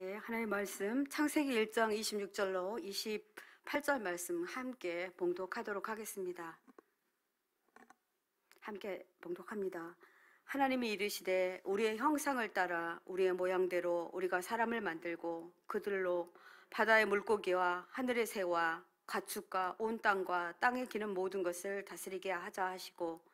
네, 하나님의 말씀 창세기 1장 26절로 28절 말씀 함께 봉독하도록 하겠습니다. 함께 봉독합니다. 하나님이 이르시되 우리의 형상을 따라 우리의 모양대로 우리가 사람을 만들고 그들로 바다의 물고기와 하늘의 새와 가축과 온 땅과 땅에 기는 모든 것을 다스리게 하자 하시고,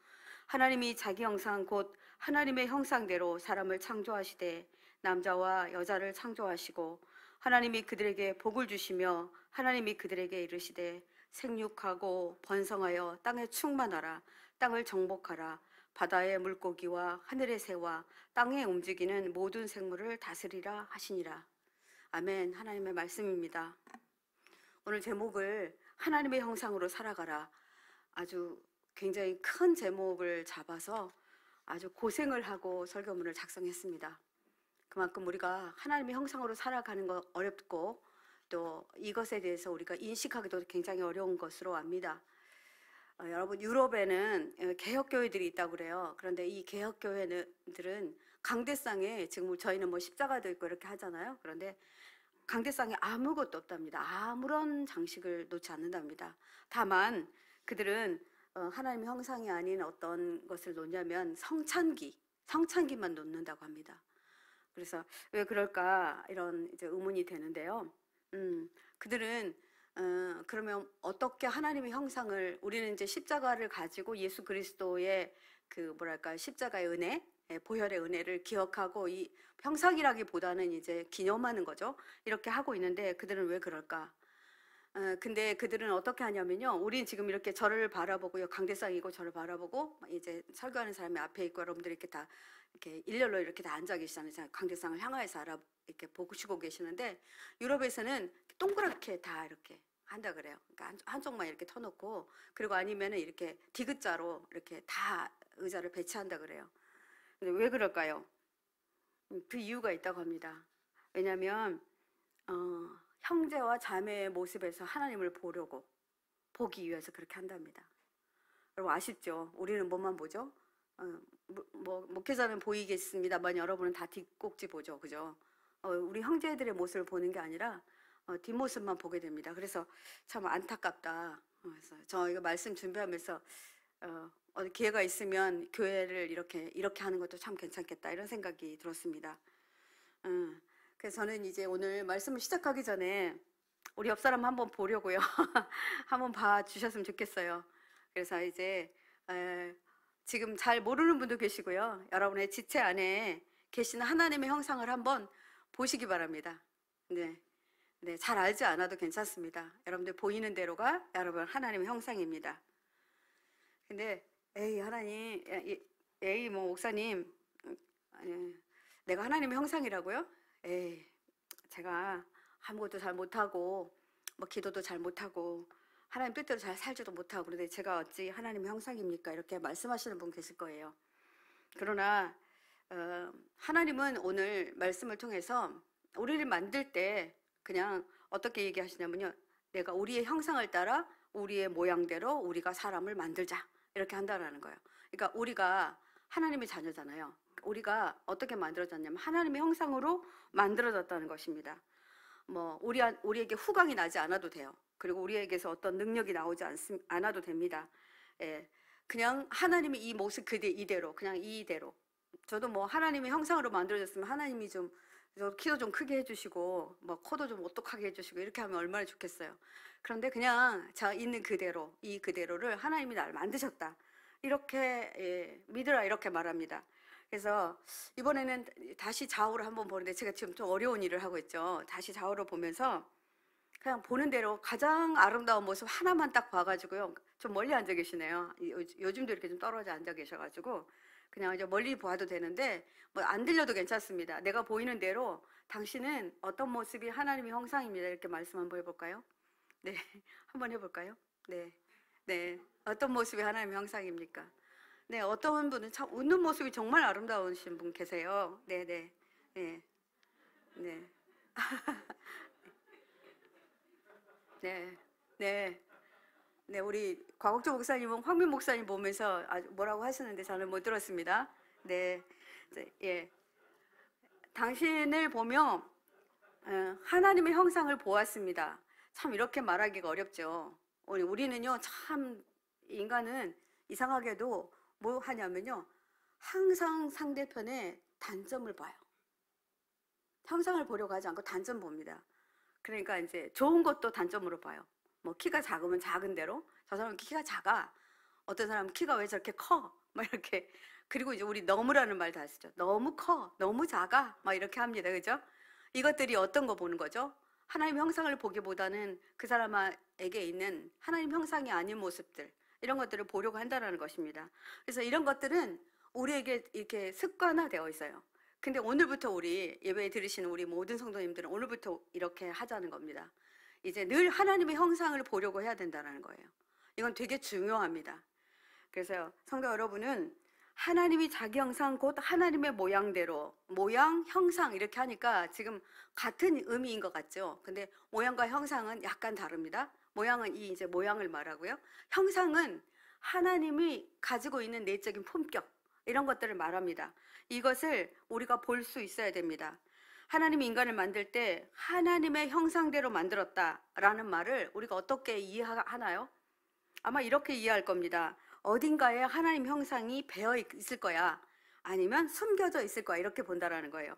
하나님이 자기 형상 곧 하나님의 형상대로 사람을 창조하시되 남자와 여자를 창조하시고, 하나님이 그들에게 복을 주시며 하나님이 그들에게 이르시되 생육하고 번성하여 땅에 충만하라. 땅을 정복하라. 바다의 물고기와 하늘의 새와 땅에 움직이는 모든 생물을 다스리라 하시니라. 아멘. 하나님의 말씀입니다. 오늘 제목을 하나님의 형상으로 살아가라, 아주 굉장히 큰 제목을 잡아서 아주 고생을 하고 설교문을 작성했습니다. 그만큼 우리가 하나님의 형상으로 살아가는 거 어렵고, 또 이것에 대해서 우리가 인식하기도 굉장히 어려운 것으로 압니다. 여러분, 유럽에는 개혁교회들이 있다고 그래요. 그런데 이 개혁교회들은 강대상에, 지금 저희는 뭐 십자가도 있고 이렇게 하잖아요. 그런데 강대상에 아무것도 없답니다. 아무런 장식을 놓지 않는답니다. 다만 그들은 하나님의 형상이 아닌 어떤 것을 놓냐면 성찬기만 놓는다고 합니다. 그래서 왜 그럴까 이런 이제 의문이 되는데요. 그들은 그러면 어떻게 하나님의 형상을, 우리는 이제 십자가를 가지고 예수 그리스도의 그 뭐랄까 십자가의 은혜, 보혈의 은혜를 기억하고, 이 형상이라기보다는 이제 기념하는 거죠. 이렇게 하고 있는데 그들은 왜 그럴까? 근데 그들은 어떻게 하냐면요, 우린 지금 이렇게 저를 바라보고요, 강대상이고 저를 바라보고 이제 설교하는 사람이 앞에 있고 여러분들이 이렇게 다 이렇게 일렬로 이렇게 다 앉아 계시잖아요. 강대상을 향하여서 이렇게 보시고 계시는데, 유럽에서는 동그랗게 다 이렇게 한다 그래요. 그러니까 한쪽만 이렇게 터놓고, 그리고 아니면은 이렇게 디귿자로 이렇게 다 의자를 배치한다 그래요. 근데 왜 그럴까요? 그 이유가 있다고 합니다. 왜냐하면 형제와 자매의 모습에서 하나님을 보기 위해서 그렇게 한답니다. 여러분 아쉽죠? 우리는 뭐만 보죠? 목회자는 보이겠습니다만 여러분은 다 뒷꼭지 보죠, 그죠? 우리 형제들의 모습을 보는 게 아니라 뒷모습만 보게 됩니다. 그래서 참 안타깝다. 그래서 저 이거 말씀 준비하면서 어디 기회가 있으면 교회를 이렇게 하는 것도 참 괜찮겠다, 이런 생각이 들었습니다. 그래서 저는 이제 오늘 말씀을 시작하기 전에 우리 옆 사람 한번 보려고요. 한번 봐주셨으면 좋겠어요. 그래서 이제 지금 잘 모르는 분도 계시고요, 여러분의 지체 안에 계시는 하나님의 형상을 한번 보시기 바랍니다. 네, 잘 알지 않아도 괜찮습니다. 여러분들 보이는 대로가 여러분 하나님의 형상입니다. 근데 하나님, 뭐 목사님, 내가 하나님의 형상이라고요? 제가 아무것도 잘 못하고 뭐 기도도 잘 못하고 하나님 뜻대로 잘 살지도 못하고, 그런데 제가 어찌 하나님의 형상입니까? 이렇게 말씀하시는 분 계실 거예요. 그러나 하나님은 오늘 말씀을 통해서 우리를 만들 때 그냥 어떻게 얘기하시냐면요, 내가 우리의 형상을 따라 우리의 모양대로 우리가 사람을 만들자, 이렇게 한다라는 거예요. 그러니까 우리가 하나님의 자녀잖아요. 우리가 어떻게 만들어졌냐면 하나님의 형상으로 만들어졌다는 것입니다. 뭐 우리에게 후광이 나지 않아도 돼요. 그리고 우리에게서 어떤 능력이 나오지 않아도 됩니다. 그냥 하나님이 이 모습 이대로, 그냥 이대로. 저도 뭐 하나님의 형상으로 만들어졌으면 하나님이 좀 키도 좀 크게 해주시고 뭐 코도 좀 오똑하게 해주시고 이렇게 하면 얼마나 좋겠어요. 그런데 그냥 자 있는 그대로, 이 그대로를 하나님이 나를 만드셨다, 이렇게 믿으라, 이렇게 말합니다. 그래서 이번에는 다시 좌우를 한번 보는데, 제가 지금 좀 어려운 일을 하고 있죠. 다시 좌우를 보면서 그냥 보는 대로 가장 아름다운 모습 하나만 딱 봐가지고요, 좀 멀리 앉아 계시네요. 요즘도 이렇게 좀 떨어져 앉아 계셔가지고 그냥 이제 멀리 봐도 되는데 뭐 안 들려도 괜찮습니다. 내가 보이는 대로 당신은 어떤 모습이 하나님의 형상입니다, 이렇게 말씀 한번 해볼까요? 네, 한번 해볼까요? 네, 어떤 모습이 하나님의 형상입니까? 네, 어떤 분은 참 웃는 모습이 정말 아름다우신 분 계세요. 네. 네, 우리 곽옥조 목사님은 황민 목사님 보면서 뭐라고 하시는데 저는 못 들었습니다. 네, 당신을 보며 하나님의 형상을 보았습니다. 참 이렇게 말하기가 어렵죠. 우리는요, 참 인간은 이상하게도 뭐 하냐면요, 항상 상대편의 단점을 봐요. 형상을 보려고 하지 않고 단점 봅니다. 그러니까 이제 좋은 것도 단점으로 봐요. 뭐 키가 작으면 작은 대로, 저 사람은 키가 작아, 어떤 사람은 키가 왜 저렇게 커, 막 이렇게. 그리고 이제 우리 너무라는 말 다 쓰죠. 너무 커, 너무 작아, 막 이렇게 합니다. 그죠? 이것들이 어떤 거 보는 거죠? 하나님 형상을 보기보다는 그 사람에게 있는 하나님 형상이 아닌 모습들, 이런 것들을 보려고 한다는 것입니다. 그래서 이런 것들은 우리에게 이렇게 습관화되어 있어요. 근데 오늘부터 우리 예배에 들으시는 우리 모든 성도님들은 오늘부터 이렇게 하자는 겁니다. 이제 늘 하나님의 형상을 보려고 해야 된다는 거예요. 이건 되게 중요합니다. 그래서 성도 여러분은 하나님이 자기 형상 곧 하나님의 모양대로, 모양, 형상 이렇게 하니까 지금 같은 의미인 것 같죠? 근데 모양과 형상은 약간 다릅니다. 모양은 이 이제 모양을 말하고요. 형상은 하나님이 가지고 있는 내적인 품격, 이런 것들을 말합니다. 이것을 우리가 볼 수 있어야 됩니다. 하나님이 인간을 만들 때 하나님의 형상대로 만들었다라는 말을 우리가 어떻게 이해하나요? 아마 이렇게 이해할 겁니다. 어딘가에 하나님 형상이 배어 있을 거야, 아니면 숨겨져 있을 거야, 이렇게 본다라는 거예요.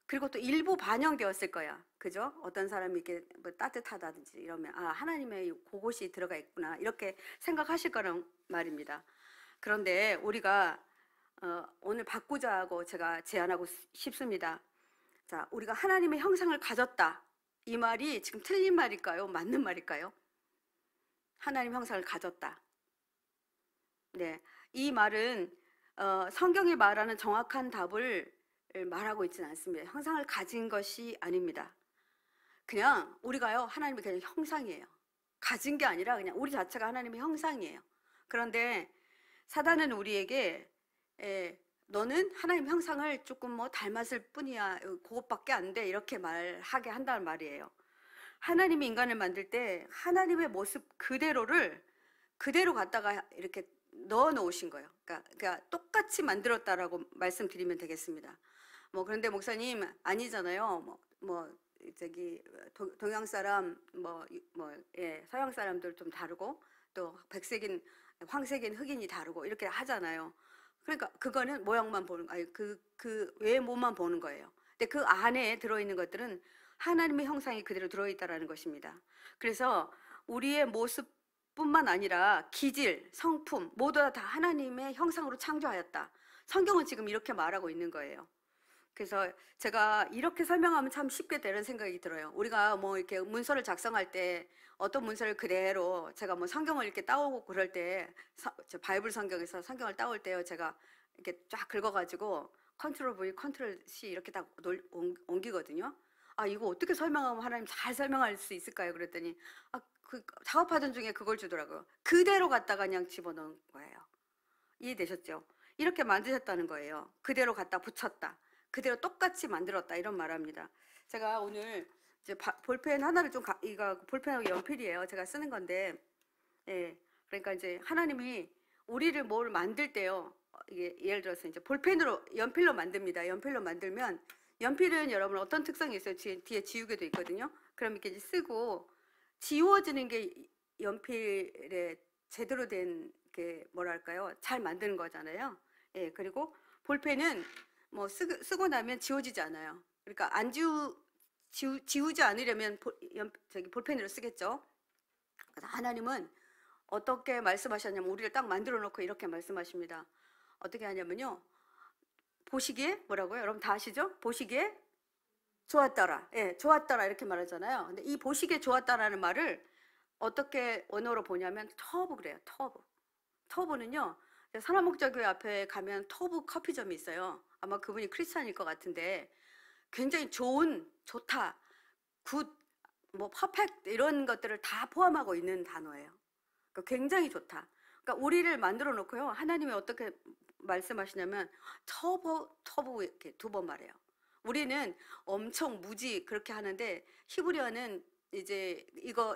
그리고 또 일부 반영되었을 거야, 그죠? 어떤 사람이 이렇게 뭐 따뜻하다든지 이러면 하나님의 그곳이 들어가 있구나, 이렇게 생각하실 거란 말입니다. 그런데 우리가 오늘 바꾸자고 제가 제안하고 싶습니다. 자, 우리가 하나님의 형상을 가졌다, 이 말이 지금 틀린 말일까요? 맞는 말일까요? 하나님 형상을 가졌다. 네, 이 말은 성경이 말하는 정확한 답을 말하고 있지는 않습니다. 형상을 가진 것이 아닙니다. 그냥 우리가요, 하나님의 그냥 형상이에요. 가진 게 아니라 그냥 우리 자체가 하나님의 형상이에요. 그런데 사단은 우리에게 너는 하나님 형상을 조금 뭐 닮았을 뿐이야, 그것밖에 안 돼, 이렇게 말하게 한다는 말이에요. 하나님이 인간을 만들 때 하나님의 모습 그대로를 그대로 갖다가 이렇게 넣어 놓으신 거예요. 그러니까 똑같이 만들었다라고 말씀드리면 되겠습니다. 뭐 그런데 목사님 아니잖아요. 저기 동양 사람 서양 사람들 좀 다르고, 또 백색인 황색인 흑인이 다르고 이렇게 하잖아요. 그러니까 그거는 모양만 보는, 그 외모만 보는 거예요. 근데 그 안에 들어있는 것들은 하나님의 형상이 그대로 들어있다라는 것입니다. 그래서 우리의 모습뿐만 아니라 기질, 성품 모두 다 하나님의 형상으로 창조하였다. 성경은 지금 이렇게 말하고 있는 거예요. 그래서 제가 이렇게 설명하면 참 쉽게 되는 생각이 들어요. 우리가 뭐 이렇게 문서를 작성할 때 어떤 문서를 그대로, 제가 뭐 성경을 이렇게 따오고 그럴 때, 바이블 성경에서 성경을 따올 때요, 제가 이렇게 쫙 긁어가지고 컨트롤 V, 컨트롤 C 이렇게 딱 옮기거든요. 이거 어떻게 설명하면 하나님 잘 설명할 수 있을까요? 그랬더니 그 작업하던 중에 그걸 주더라고요. 그대로 갖다가 그냥 집어넣은 거예요. 이해되셨죠? 이렇게 만드셨다는 거예요. 그대로 갖다 붙였다, 그대로 똑같이 만들었다, 이런 말합니다. 제가 오늘 이제 볼펜 하나를 좀 이거 볼펜하고 연필이에요. 제가 쓰는 건데, 그러니까 이제 하나님이 우리를 뭘 만들 때요, 이게 예를 들어서 이제 볼펜으로 연필로 만듭니다. 연필로 만들면, 연필은 여러분 어떤 특성이 있어요? 뒤에 지우개도 있거든요. 그럼 이렇게 이제 쓰고 지워지는 게 연필에 제대로 된 게 뭐랄까요? 잘 만드는 거잖아요. 그리고 볼펜은 뭐 쓰고 나면 지워지지 않아요. 그러니까 안 지우지 않으려면 볼펜으로 쓰겠죠. 그래서 하나님은 어떻게 말씀하셨냐면 우리를 딱 만들어 놓고 이렇게 말씀하십니다. 어떻게 하냐면요, 보시기에 뭐라고요? 여러분 다 아시죠? 보시기에 좋았더라. 좋았더라 이렇게 말하잖아요. 근데 이 보시기에 좋았다라는 말을 어떻게 원어로 보냐면 터브 그래요. 터브는요, 산업목자교회 앞에 가면 터브 커피점이 있어요. 아마 그분이 크리스찬일 것 같은데, 굉장히 좋다, 굿, 뭐 퍼펙트 이런 것들을 다 포함하고 있는 단어예요. 그러니까 굉장히 좋다. 그러니까 우리를 만들어 놓고요, 하나님이 어떻게 말씀하시냐면 터브 이렇게 두 번 말해요. 우리는 엄청 무지 그렇게 하는데 히브리어는 이제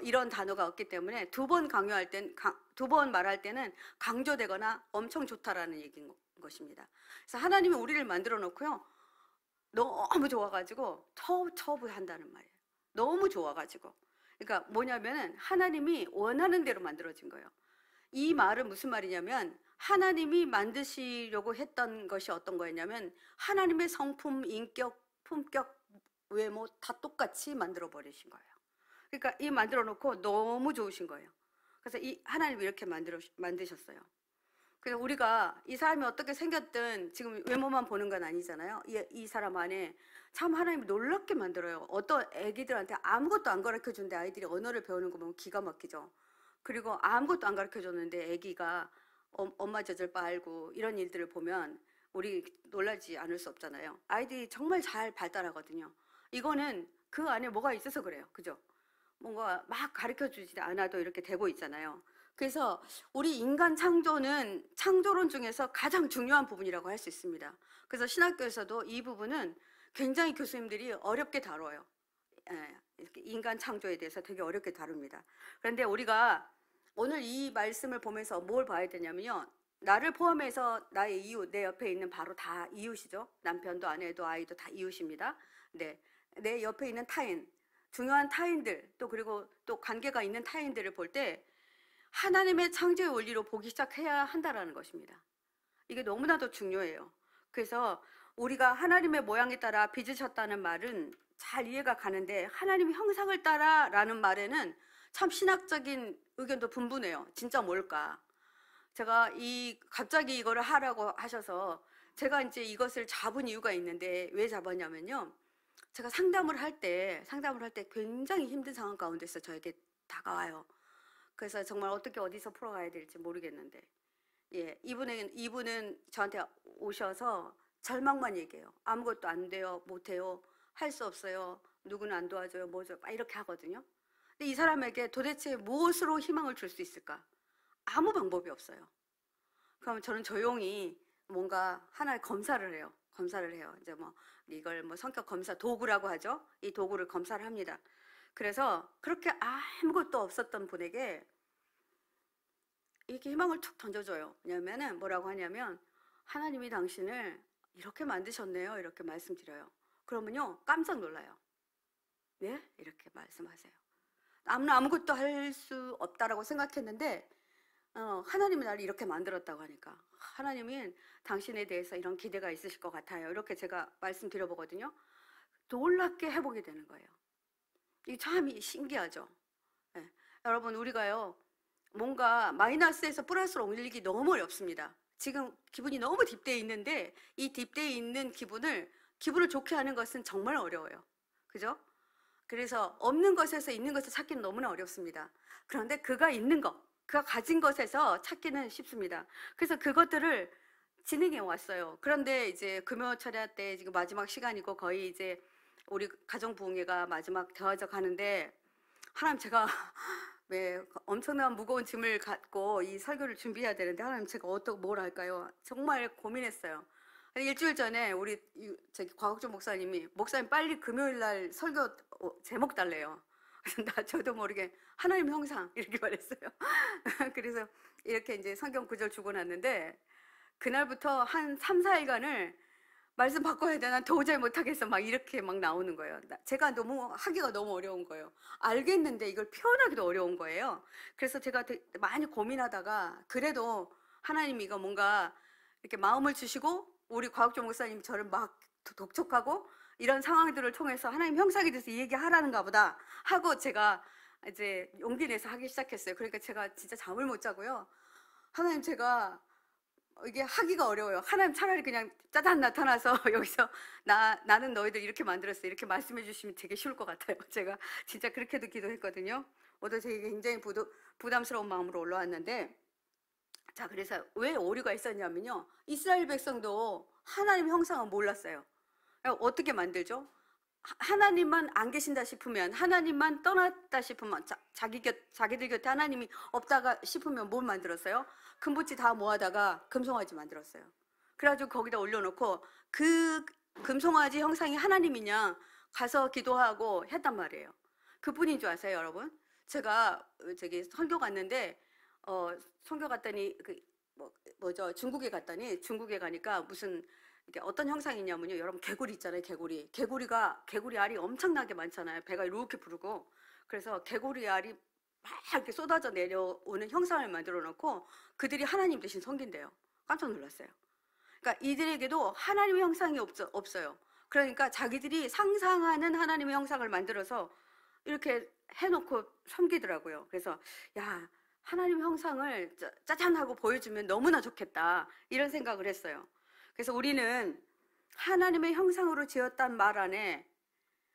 이런 단어가 없기 때문에 두 번 말할 때는 강조되거나 엄청 좋다라는 얘기인 것입니다. 그래서 하나님이 우리를 만들어 놓고요, 너무 좋아가지고 터부한다는 말이에요. 너무 좋아가지고. 그러니까 뭐냐면은 하나님이 원하는 대로 만들어진 거예요. 이 말은 무슨 말이냐면 하나님이 만드시려고 했던 것이 어떤 거였냐면 하나님의 성품, 인격, 품격, 외모 다 똑같이 만들어 버리신 거예요. 그러니까 이 만들어 놓고 너무 좋으신 거예요. 그래서 이 하나님이 이렇게 만드셨어요. 그래서 우리가 이 사람이 어떻게 생겼든 지금 외모만 보는 건 아니잖아요. 이 사람 안에 참 하나님이 놀랍게 만들어요. 어떤 애기들한테 아무것도 안 가르쳐 준데 아이들이 언어를 배우는 거 보면 기가 막히죠. 그리고 아무것도 안 가르쳐 줬는데 애기가 엄마 젖을 빨고 이런 일들을 보면 우리 놀라지 않을 수 없잖아요. 아이들이 정말 잘 발달하거든요. 이거는 그 안에 뭐가 있어서 그래요. 그죠? 뭔가 막 가르쳐 주지 않아도 이렇게 되고 있잖아요. 그래서 우리 인간 창조는 창조론 중에서 가장 중요한 부분이라고 할 수 있습니다. 그래서 신학교에서도 이 부분은 굉장히 교수님들이 어렵게 다뤄요. 이렇게 인간 창조에 대해서 되게 어렵게 다룹니다. 그런데 우리가 오늘 이 말씀을 보면서 뭘 봐야 되냐면요. 나를 포함해서 나의 이웃, 내 옆에 있는 바로 다 이웃이죠. 남편도 아내도 아이도 다 이웃입니다. 네, 내 옆에 있는 타인, 중요한 타인들, 또 그리고 또 관계가 있는 타인들을 볼 때 하나님의 창조의 원리로 보기 시작해야 한다라는 것입니다. 이게 너무나도 중요해요. 그래서 우리가 하나님의 모양에 따라 빚으셨다는 말은 잘 이해가 가는데 하나님의 형상을 따라라는 말에는 참 신학적인 의견도 분분해요. 진짜 뭘까? 제가 갑자기 이거를 하라고 하셔서 제가 이제 이것을 잡은 이유가 있는데 왜 잡았냐면요. 제가 상담을 할 때 굉장히 힘든 상황 가운데서 저에게 다가와요. 그래서 정말 어떻게 어디서 풀어가야 될지 모르겠는데, 예, 이분은 저한테 오셔서 절망만 얘기해요. 아무것도 안 돼요, 못 해요, 할 수 없어요, 누구는 안 도와줘요, 뭐죠, 막 이렇게 하거든요. 근데 이 사람에게 도대체 무엇으로 희망을 줄 수 있을까? 아무 방법이 없어요. 그럼 저는 조용히 뭔가 하나의 검사를 해요. 이제 뭐 이걸 뭐 성격 검사 도구라고 하죠. 이 도구를 검사를 합니다. 그래서 그렇게 아무것도 없었던 분에게 이렇게 희망을 툭 던져줘요. 왜냐면은 뭐라고 하냐면 하나님이 당신을 이렇게 만드셨네요. 이렇게 말씀드려요. 그러면요 깜짝 놀라요. 네? 이렇게 말씀하세요. 아무것도 할 수 없다라고 생각했는데 하나님이 나를 이렇게 만들었다고 하니까 하나님은 당신에 대해서 이런 기대가 있으실 것 같아요. 이렇게 제가 말씀드려보거든요. 놀랍게 해보게 되는 거예요. 이게 참 신기하죠. 네. 여러분 우리가요 뭔가 마이너스에서 플러스로 옮기기 너무 어렵습니다. 지금 기분이 너무 딥되어 있는데 이 딥되어 있는 기분을 좋게 하는 것은 정말 어려워요. 그죠? 그래서 없는 것에서 있는 것을 찾기는 너무나 어렵습니다. 그런데 그가 가진 것에서 찾기는 쉽습니다. 그래서 그것들을 진행해 왔어요. 그런데 이제 금요 철야 때 지금 마지막 시간이고 거의 이제 우리 가정 부흥회가 마지막 되어져 가는데 하나님 제가 왜 엄청난 무거운 짐을 갖고 이 설교를 준비해야 되는데 하나님 제가 뭘 할까요? 정말 고민했어요. 일주일 전에 우리 저기 곽옥준 목사님 빨리 금요일 날 설교 제목 달래요. 그래서 저도 모르게 하나님 형상 이렇게 말했어요. 그래서 이렇게 이제 성경 구절 주고 났는데 그날부터 한 3, 4일간을 말씀 바꿔야 돼. 난 도저히 못하겠어. 막 이렇게 막 나오는 거예요. 제가 하기가 너무 어려운 거예요. 알겠는데 이걸 표현하기도 어려운 거예요. 그래서 제가 많이 고민하다가 그래도 하나님이 이거 뭔가 이렇게 마음을 주시고 우리 곽옥준 목사님이 저를 막 독촉하고 이런 상황들을 통해서 하나님 형상에 대해서 얘기하라는가 보다 하고 제가 이제 용기 내서 하기 시작했어요. 그러니까 제가 진짜 잠을 못 자고요. 하나님 제가 이게 하기가 어려워요. 하나님 차라리 그냥 짜잔 나타나서 여기서 나는 너희들 이렇게 만들었어 이렇게 말씀해 주시면 되게 쉬울 것 같아요. 제가 진짜 그렇게도 기도했거든요. 오늘 되게 굉장히 부담스러운 마음으로 올라왔는데 자 그래서 왜 오류가 있었냐면요. 이스라엘 백성도 하나님 형상을 몰랐어요. 어떻게 만들죠? 하나님만 안 계신다 싶으면 하나님만 떠났다 싶으면 자기들 곁에 하나님이 없다가 싶으면 뭘 만들었어요? 금붙이 다 모아다가 금송아지 만들었어요. 그래가지고 거기다 올려놓고 그 금송아지 형상이 하나님이냐 가서 기도하고 했단 말이에요. 그뿐인 줄 아세요 여러분? 제가 저기 선교 갔는데 선교 갔더니 중국에 가니까 무슨 이게 어떤 형상이냐면요. 여러분 개구리 있잖아요. 개구리. 개구리 알이 엄청나게 많잖아요. 배가 이렇게 부르고. 그래서 개구리 알이 막 이렇게 쏟아져 내려오는 형상을 만들어 놓고 그들이 하나님 대신 섬긴대요. 깜짝 놀랐어요. 그러니까 이들에게도 하나님의 형상이 없어요. 그러니까 자기들이 상상하는 하나님의 형상을 만들어서 이렇게 해놓고 섬기더라고요. 그래서 야, 하나님의 형상을 짜잔 하고 보여주면 너무나 좋겠다 이런 생각을 했어요. 그래서 우리는 하나님의 형상으로 지었단 말 안에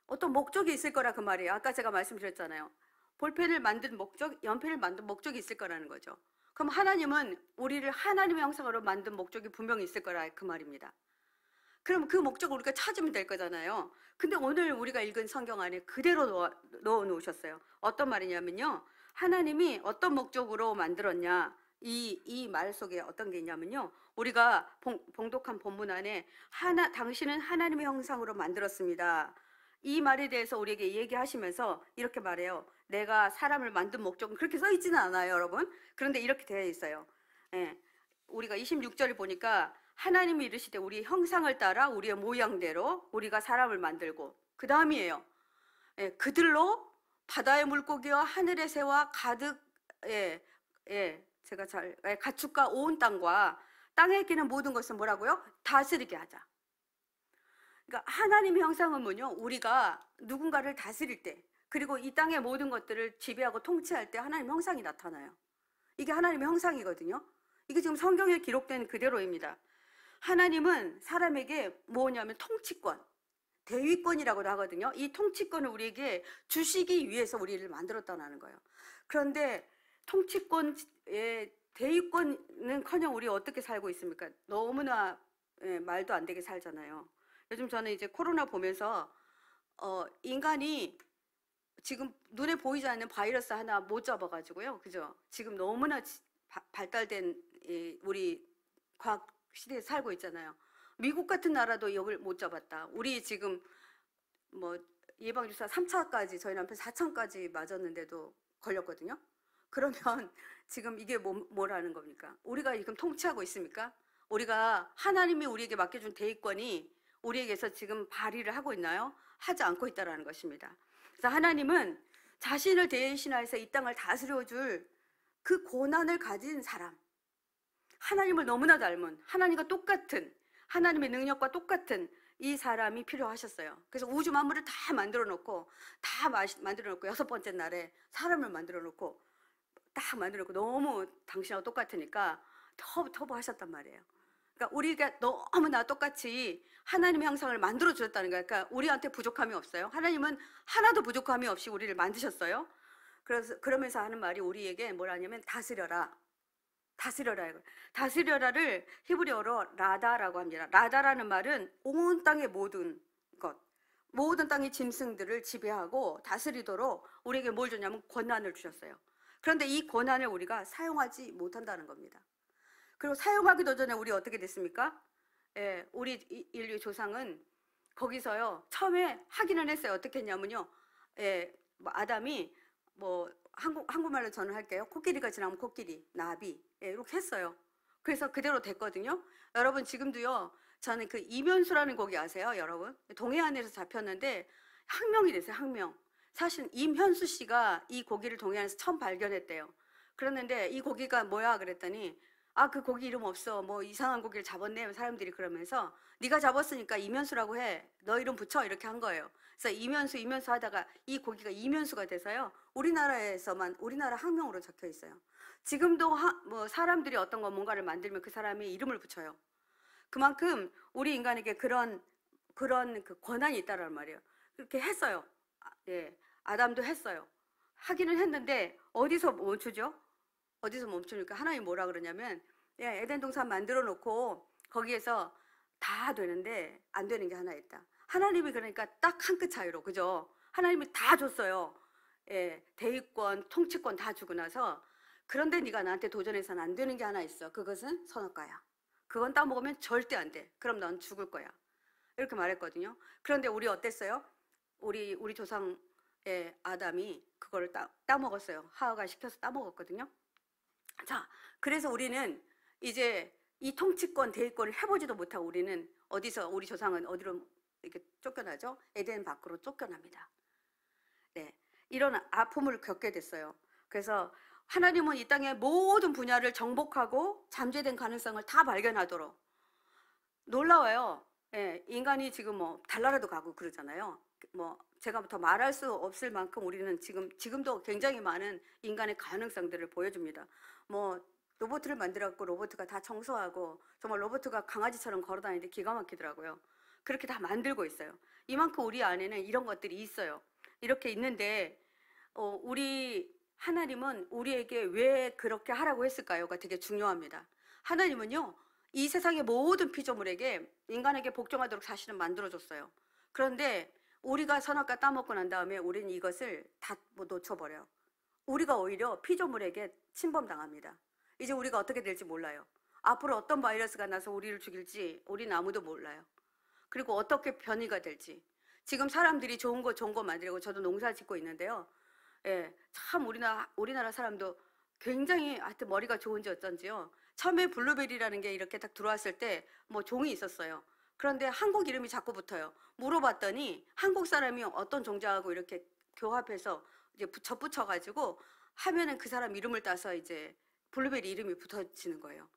어떤 목적이 있을 거라 그 말이에요. 아까 제가 말씀드렸잖아요. 볼펜을 만든 목적, 연필을 만든 목적이 있을 거라는 거죠. 그럼 하나님은 우리를 하나님의 형상으로 만든 목적이 분명히 있을 거라 그 말입니다. 그럼 그 목적을 우리가 찾으면 될 거잖아요. 근데 오늘 우리가 읽은 성경 안에 그대로 넣어 놓으셨어요. 어떤 말이냐면요. 하나님이 어떤 목적으로 만들었냐. 이 말 속에 어떤 게 있냐면요. 우리가 봉독한 본문 안에 당신은 하나님의 형상으로 만들었습니다. 이 말에 대해서 우리에게 얘기하시면서 이렇게 말해요. 내가 사람을 만든 목적은 그렇게 써 있지는 않아요, 여러분. 그런데 이렇게 되어 있어요. 예, 우리가 26절을 보니까 하나님이 이르시되 우리의 형상을 따라 우리의 모양대로 우리가 사람을 만들고 그 다음이에요. 예, 그들로 바다의 물고기와 하늘의 새와 가득 제가 가축과 온 땅과 땅에 끼는 모든 것을 뭐라고요? 다스리게 하자. 그러니까 하나님의 형상은 뭐냐? 우리가 누군가를 다스릴 때 그리고 이 땅의 모든 것들을 지배하고 통치할 때 하나님의 형상이 나타나요. 이게 하나님의 형상이거든요. 이게 지금 성경에 기록된 그대로입니다. 하나님은 사람에게 뭐냐면 통치권, 대위권이라고도 하거든요. 이 통치권을 우리에게 주시기 위해서 우리를 만들었다는 거예요. 그런데 통치권의 대위권은커녕 우리 어떻게 살고 있습니까? 너무나 말도 안 되게 살잖아요. 요즘 저는 이제 코로나 보면서 인간이 지금 눈에 보이지 않는 바이러스 하나 못 잡아가지고요. 그죠? 지금 너무나 발달된 우리 과학 시대에 살고 있잖아요. 미국 같은 나라도 이걸 못 잡았다. 우리 지금 뭐 예방주사 3차까지 저희 남편 4차까지 맞았는데도 걸렸거든요. 그러면 지금 이게 뭐라는 겁니까? 우리가 지금 통치하고 있습니까? 우리가 하나님이 우리에게 맡겨준 대위권이 우리에게서 지금 발휘를 하고 있나요? 하지 않고 있다는 것입니다. 그래서 하나님은 자신을 대신하여서 이 땅을 다스려줄 그 고난을 가진 사람, 하나님을 너무나 닮은, 하나님과 똑같은, 하나님의 능력과 똑같은 이 사람이 필요하셨어요. 그래서 우주 만물을 다 만들어 놓고 여섯 번째 날에 사람을 만들어 놓고 딱 만들어 놓고 너무 당신하고 똑같으니까 터보 하셨단 말이에요. 그러니까 우리가 너무나 똑같이 하나님의 형상을 만들어 주셨다는 거예요. 그러니까 우리한테 부족함이 없어요. 하나님은 하나도 부족함이 없이 우리를 만드셨어요. 그러면서 하는 말이 우리에게 뭐라냐면 다스려라. 다스려라를 히브리어로 라다라고 합니다. 라다라는 말은 온 땅의 모든 것, 모든 땅의 짐승들을 지배하고 다스리도록 우리에게 뭘 줬냐면 권한을 주셨어요. 그런데 이 권한을 우리가 사용하지 못한다는 겁니다. 그리고 사용하기도 전에 우리 어떻게 됐습니까? 예, 우리 인류 조상은 거기서요 처음에 하기는 했어요. 어떻게 했냐면요, 뭐 아담이 뭐 한국말로 저는 할게요. 코끼리가 지나면 코끼리, 나비 이렇게 했어요. 그래서 그대로 됐거든요. 여러분 지금도요. 저는 그 이면수라는 곡이 아세요, 여러분? 동해안에서 잡혔는데 항명이 됐어요. 항명. 사실 임현수 씨가 이 고기를 동해안에서 처음 발견했대요. 그랬는데 이 고기가 뭐야 그랬더니 그 고기 이름 없어. 뭐 이상한 고기를 잡았네. 사람들이 그러면서 네가 잡았으니까 이면수라고 해. 너 이름 붙여. 이렇게 한 거예요. 그래서 이면수 하다가 이 고기가 이면수가 돼서요. 우리나라 항명으로 적혀 있어요. 지금도 뭐 사람들이 어떤 거 뭔가를 만들면 그 사람이 이름을 붙여요. 그만큼 우리 인간에게 그런 그 권한이 있다는 말이에요. 그렇게 했어요. 아담도 했어요. 하기는 했는데 어디서 멈추죠? 어디서 멈추니까 하나님이 뭐라 그러냐면 에덴 동산 만들어 놓고 거기에서 다 되는데 안 되는 게 하나 있다. 하나님이 그러니까 딱 한 끗 차이로, 그죠? 하나님이 다 줬어요. 대위권, 통치권 다 주고 나서 그런데 네가 나한테 도전해서는 안 되는 게 하나 있어. 그것은 선악과야. 그건 따먹으면 절대 안 돼. 그럼 넌 죽을 거야. 이렇게 말했거든요. 그런데 우리 어땠어요? 우리 조상의 아담이 그거를 따먹었어요. 하와가 시켜서 따먹었거든요. 자, 그래서 우리는 이제 이 통치권, 대위권을 해보지도 못하고 우리는 어디서 우리 조상은 어디로 이렇게 쫓겨나죠? 에덴 밖으로 쫓겨납니다. 네, 이런 아픔을 겪게 됐어요. 그래서 하나님은 이 땅의 모든 분야를 정복하고 잠재된 가능성을 다 발견하도록 놀라워요. 예, 인간이 지금 뭐 달나라도 가고 그러잖아요. 뭐 제가 더 말할 수 없을 만큼 우리는 지금도 굉장히 많은 인간의 가능성들을 보여줍니다. 뭐 로봇을 만들었고 로봇가 다 청소하고 정말 로봇가 강아지처럼 걸어다니는데 기가 막히더라고요. 그렇게 다 만들고 있어요. 이만큼 우리 안에는 이런 것들이 있어요. 이렇게 있는데 우리 하나님은 우리에게 왜 그렇게 하라고 했을까요가 되게 중요합니다. 하나님은요, 이 세상의 모든 피조물에게 인간에게 복종하도록 자신을 만들어줬어요. 그런데 우리가 선악과 따먹고 난 다음에 우리는 이것을 다 놓쳐버려요. 우리가 오히려 피조물에게 침범당합니다. 이제 우리가 어떻게 될지 몰라요. 앞으로 어떤 바이러스가 나서 우리를 죽일지 우리는 아무도 몰라요. 그리고 어떻게 변이가 될지. 지금 사람들이 좋은 거 만들고 저도 농사 짓고 있는데요. 예, 참 우리나라 사람도 굉장히 하여튼 머리가 좋은지 어쩐지요. 처음에 블루베리라는 게 이렇게 딱 들어왔을 때 뭐 종이 있었어요. 그런데 한국 이름이 자꾸 붙어요. 물어봤더니 한국 사람이 어떤 종자하고 이렇게 교합해서 이제 붙여가지고 하면은 그 사람 이름을 따서 이제 블루베리 이름이 붙어지는 거예요.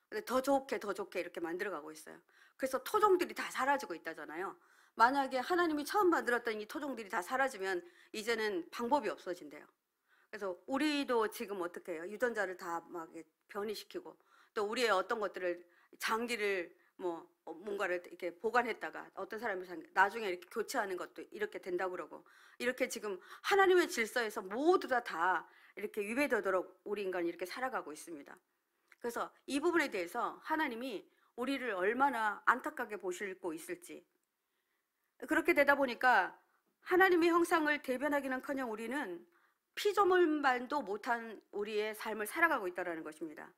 근데 더 좋게 이렇게 만들어가고 있어요. 그래서 토종들이 다 사라지고 있다잖아요. 만약에 하나님이 처음 만들었던 이 토종들이 다 사라지면 이제는 방법이 없어진대요. 그래서 우리도 지금 어떻게 해요? 유전자를 다 막 변이시키고 또 우리의 어떤 것들을 장기를 뭐 뭔가를 이렇게 보관했다가 어떤 사람이 나중에 이렇게 교체하는 것도 이렇게 된다고 그러고 이렇게 지금 하나님의 질서에서 모두 다 이렇게 위배되도록 우리 인간이 이렇게 살아가고 있습니다. 그래서 이 부분에 대해서 하나님이 우리를 얼마나 안타깝게 보시고 있을지 그렇게 되다 보니까 하나님의 형상을 대변하기는커녕 우리는 피조물만도 못한 우리의 삶을 살아가고 있다는 것입니다.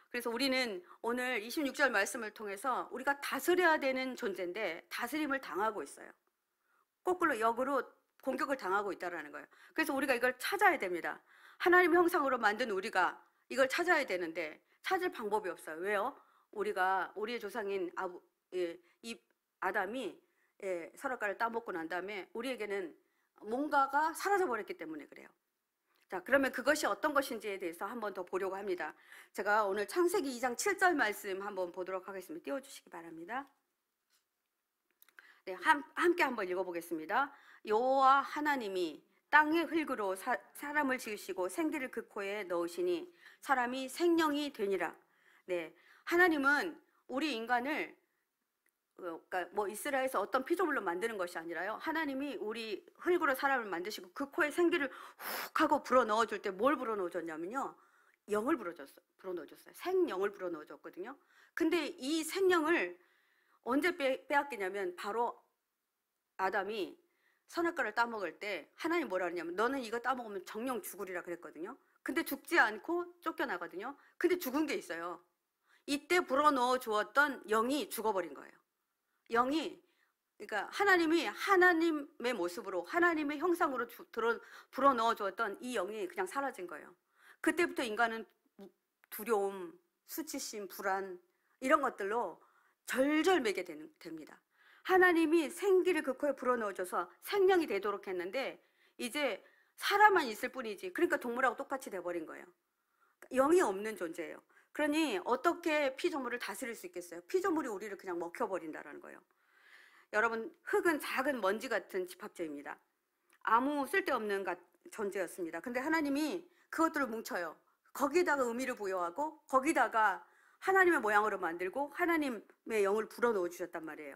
그래서 우리는 오늘 26절 말씀을 통해서 우리가 다스려야 되는 존재인데 다스림을 당하고 있어요. 거꾸로 역으로 공격을 당하고 있다는 거예요. 그래서 우리가 이걸 찾아야 됩니다. 하나님 형상으로 만든 우리가 이걸 찾아야 되는데 찾을 방법이 없어요. 왜요? 우리의 조상인 이 아담이 선악과를 따먹고 난 다음에 우리에게는 뭔가가 사라져버렸기 때문에 그래요. 자, 그러면 그것이 어떤 것인지에 대해서 한번 더 보려고 합니다. 제가 오늘 창세기 2장 7절 말씀 한번 보도록 하겠습니다. 띄워주시기 바랍니다. 네, 함께 한번 읽어보겠습니다. 여호와 하나님이 땅의 흙으로 사람을 지으시고 생기를 그 코에 넣으시니 사람이 생명이 되니라. 네, 하나님은 우리 인간을 그러니까 뭐 이스라엘에서 어떤 피조물로 만드는 것이 아니라요. 하나님이 우리 흙으로 사람을 만드시고 그 코에 생기를 훅 하고 불어 넣어줄 때 뭘 불어 넣어줬냐면요. 영을 불어 넣어줬어요. 생명을 불어 넣어줬거든요. 근데 이 생명을 언제 빼앗기냐면 바로 아담이 선악과를 따먹을 때 하나님 뭐라 그러냐면 너는 이거 따먹으면 정령 죽으리라 그랬거든요. 근데 죽지 않고 쫓겨나거든요. 근데 죽은 게 있어요. 이때 불어 넣어 주었던 영이 죽어버린 거예요. 영이 그러니까 하나님이 하나님의 모습으로 하나님의 형상으로 불어 넣어 주었던 이 영이 그냥 사라진 거예요. 그때부터 인간은 두려움, 수치심, 불안 이런 것들로 절절매게 됩니다. 하나님이 생기를 그 코에 불어넣어줘서 생명이 되도록 했는데 이제 사람만 있을 뿐이지 그러니까 동물하고 똑같이 돼버린 거예요. 영이 없는 존재예요. 그러니 어떻게 피조물을 다스릴 수 있겠어요? 피조물이 우리를 그냥 먹혀버린다는 거예요. 여러분, 흙은 작은 먼지 같은 집합체입니다. 아무 쓸데없는 존재였습니다. 근데 하나님이 그것들을 뭉쳐요. 거기다가 의미를 부여하고 거기다가 하나님의 모양으로 만들고 하나님의 영을 불어넣어 주셨단 말이에요.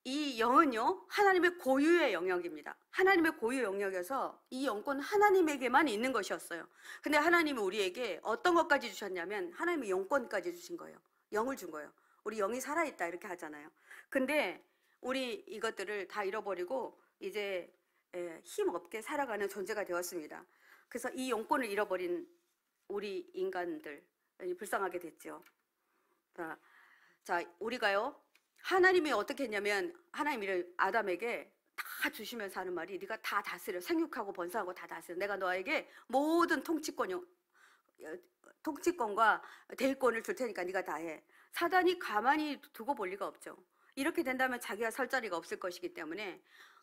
이 영은요, 하나님의 고유의 영역입니다. 하나님의 고유 영역이어서 이 영권은 하나님에게만 있는 것이었어요. 근데 하나님이 우리에게 어떤 것까지 주셨냐면 하나님의 영권까지 주신 거예요. 영을 준 거예요. 우리 영이 살아있다 이렇게 하잖아요. 근데 우리 이것들을 다 잃어버리고 이제 힘없게 살아가는 존재가 되었습니다. 그래서 이 영권을 잃어버린 우리 인간들 불쌍하게 됐죠. 자, 우리가요, 하나님이 어떻게 했냐면 하나님이 아담에게 다 주시면서 하는 말이 네가 다 다스려, 생육하고 번성하고 다 다스려. 내가 너에게 모든 통치권과 대의권을 줄 테니까 네가 다 해. 사단이 가만히 두고 볼 리가 없죠. 이렇게 된다면 자기가 설 자리가 없을 것이기 때문에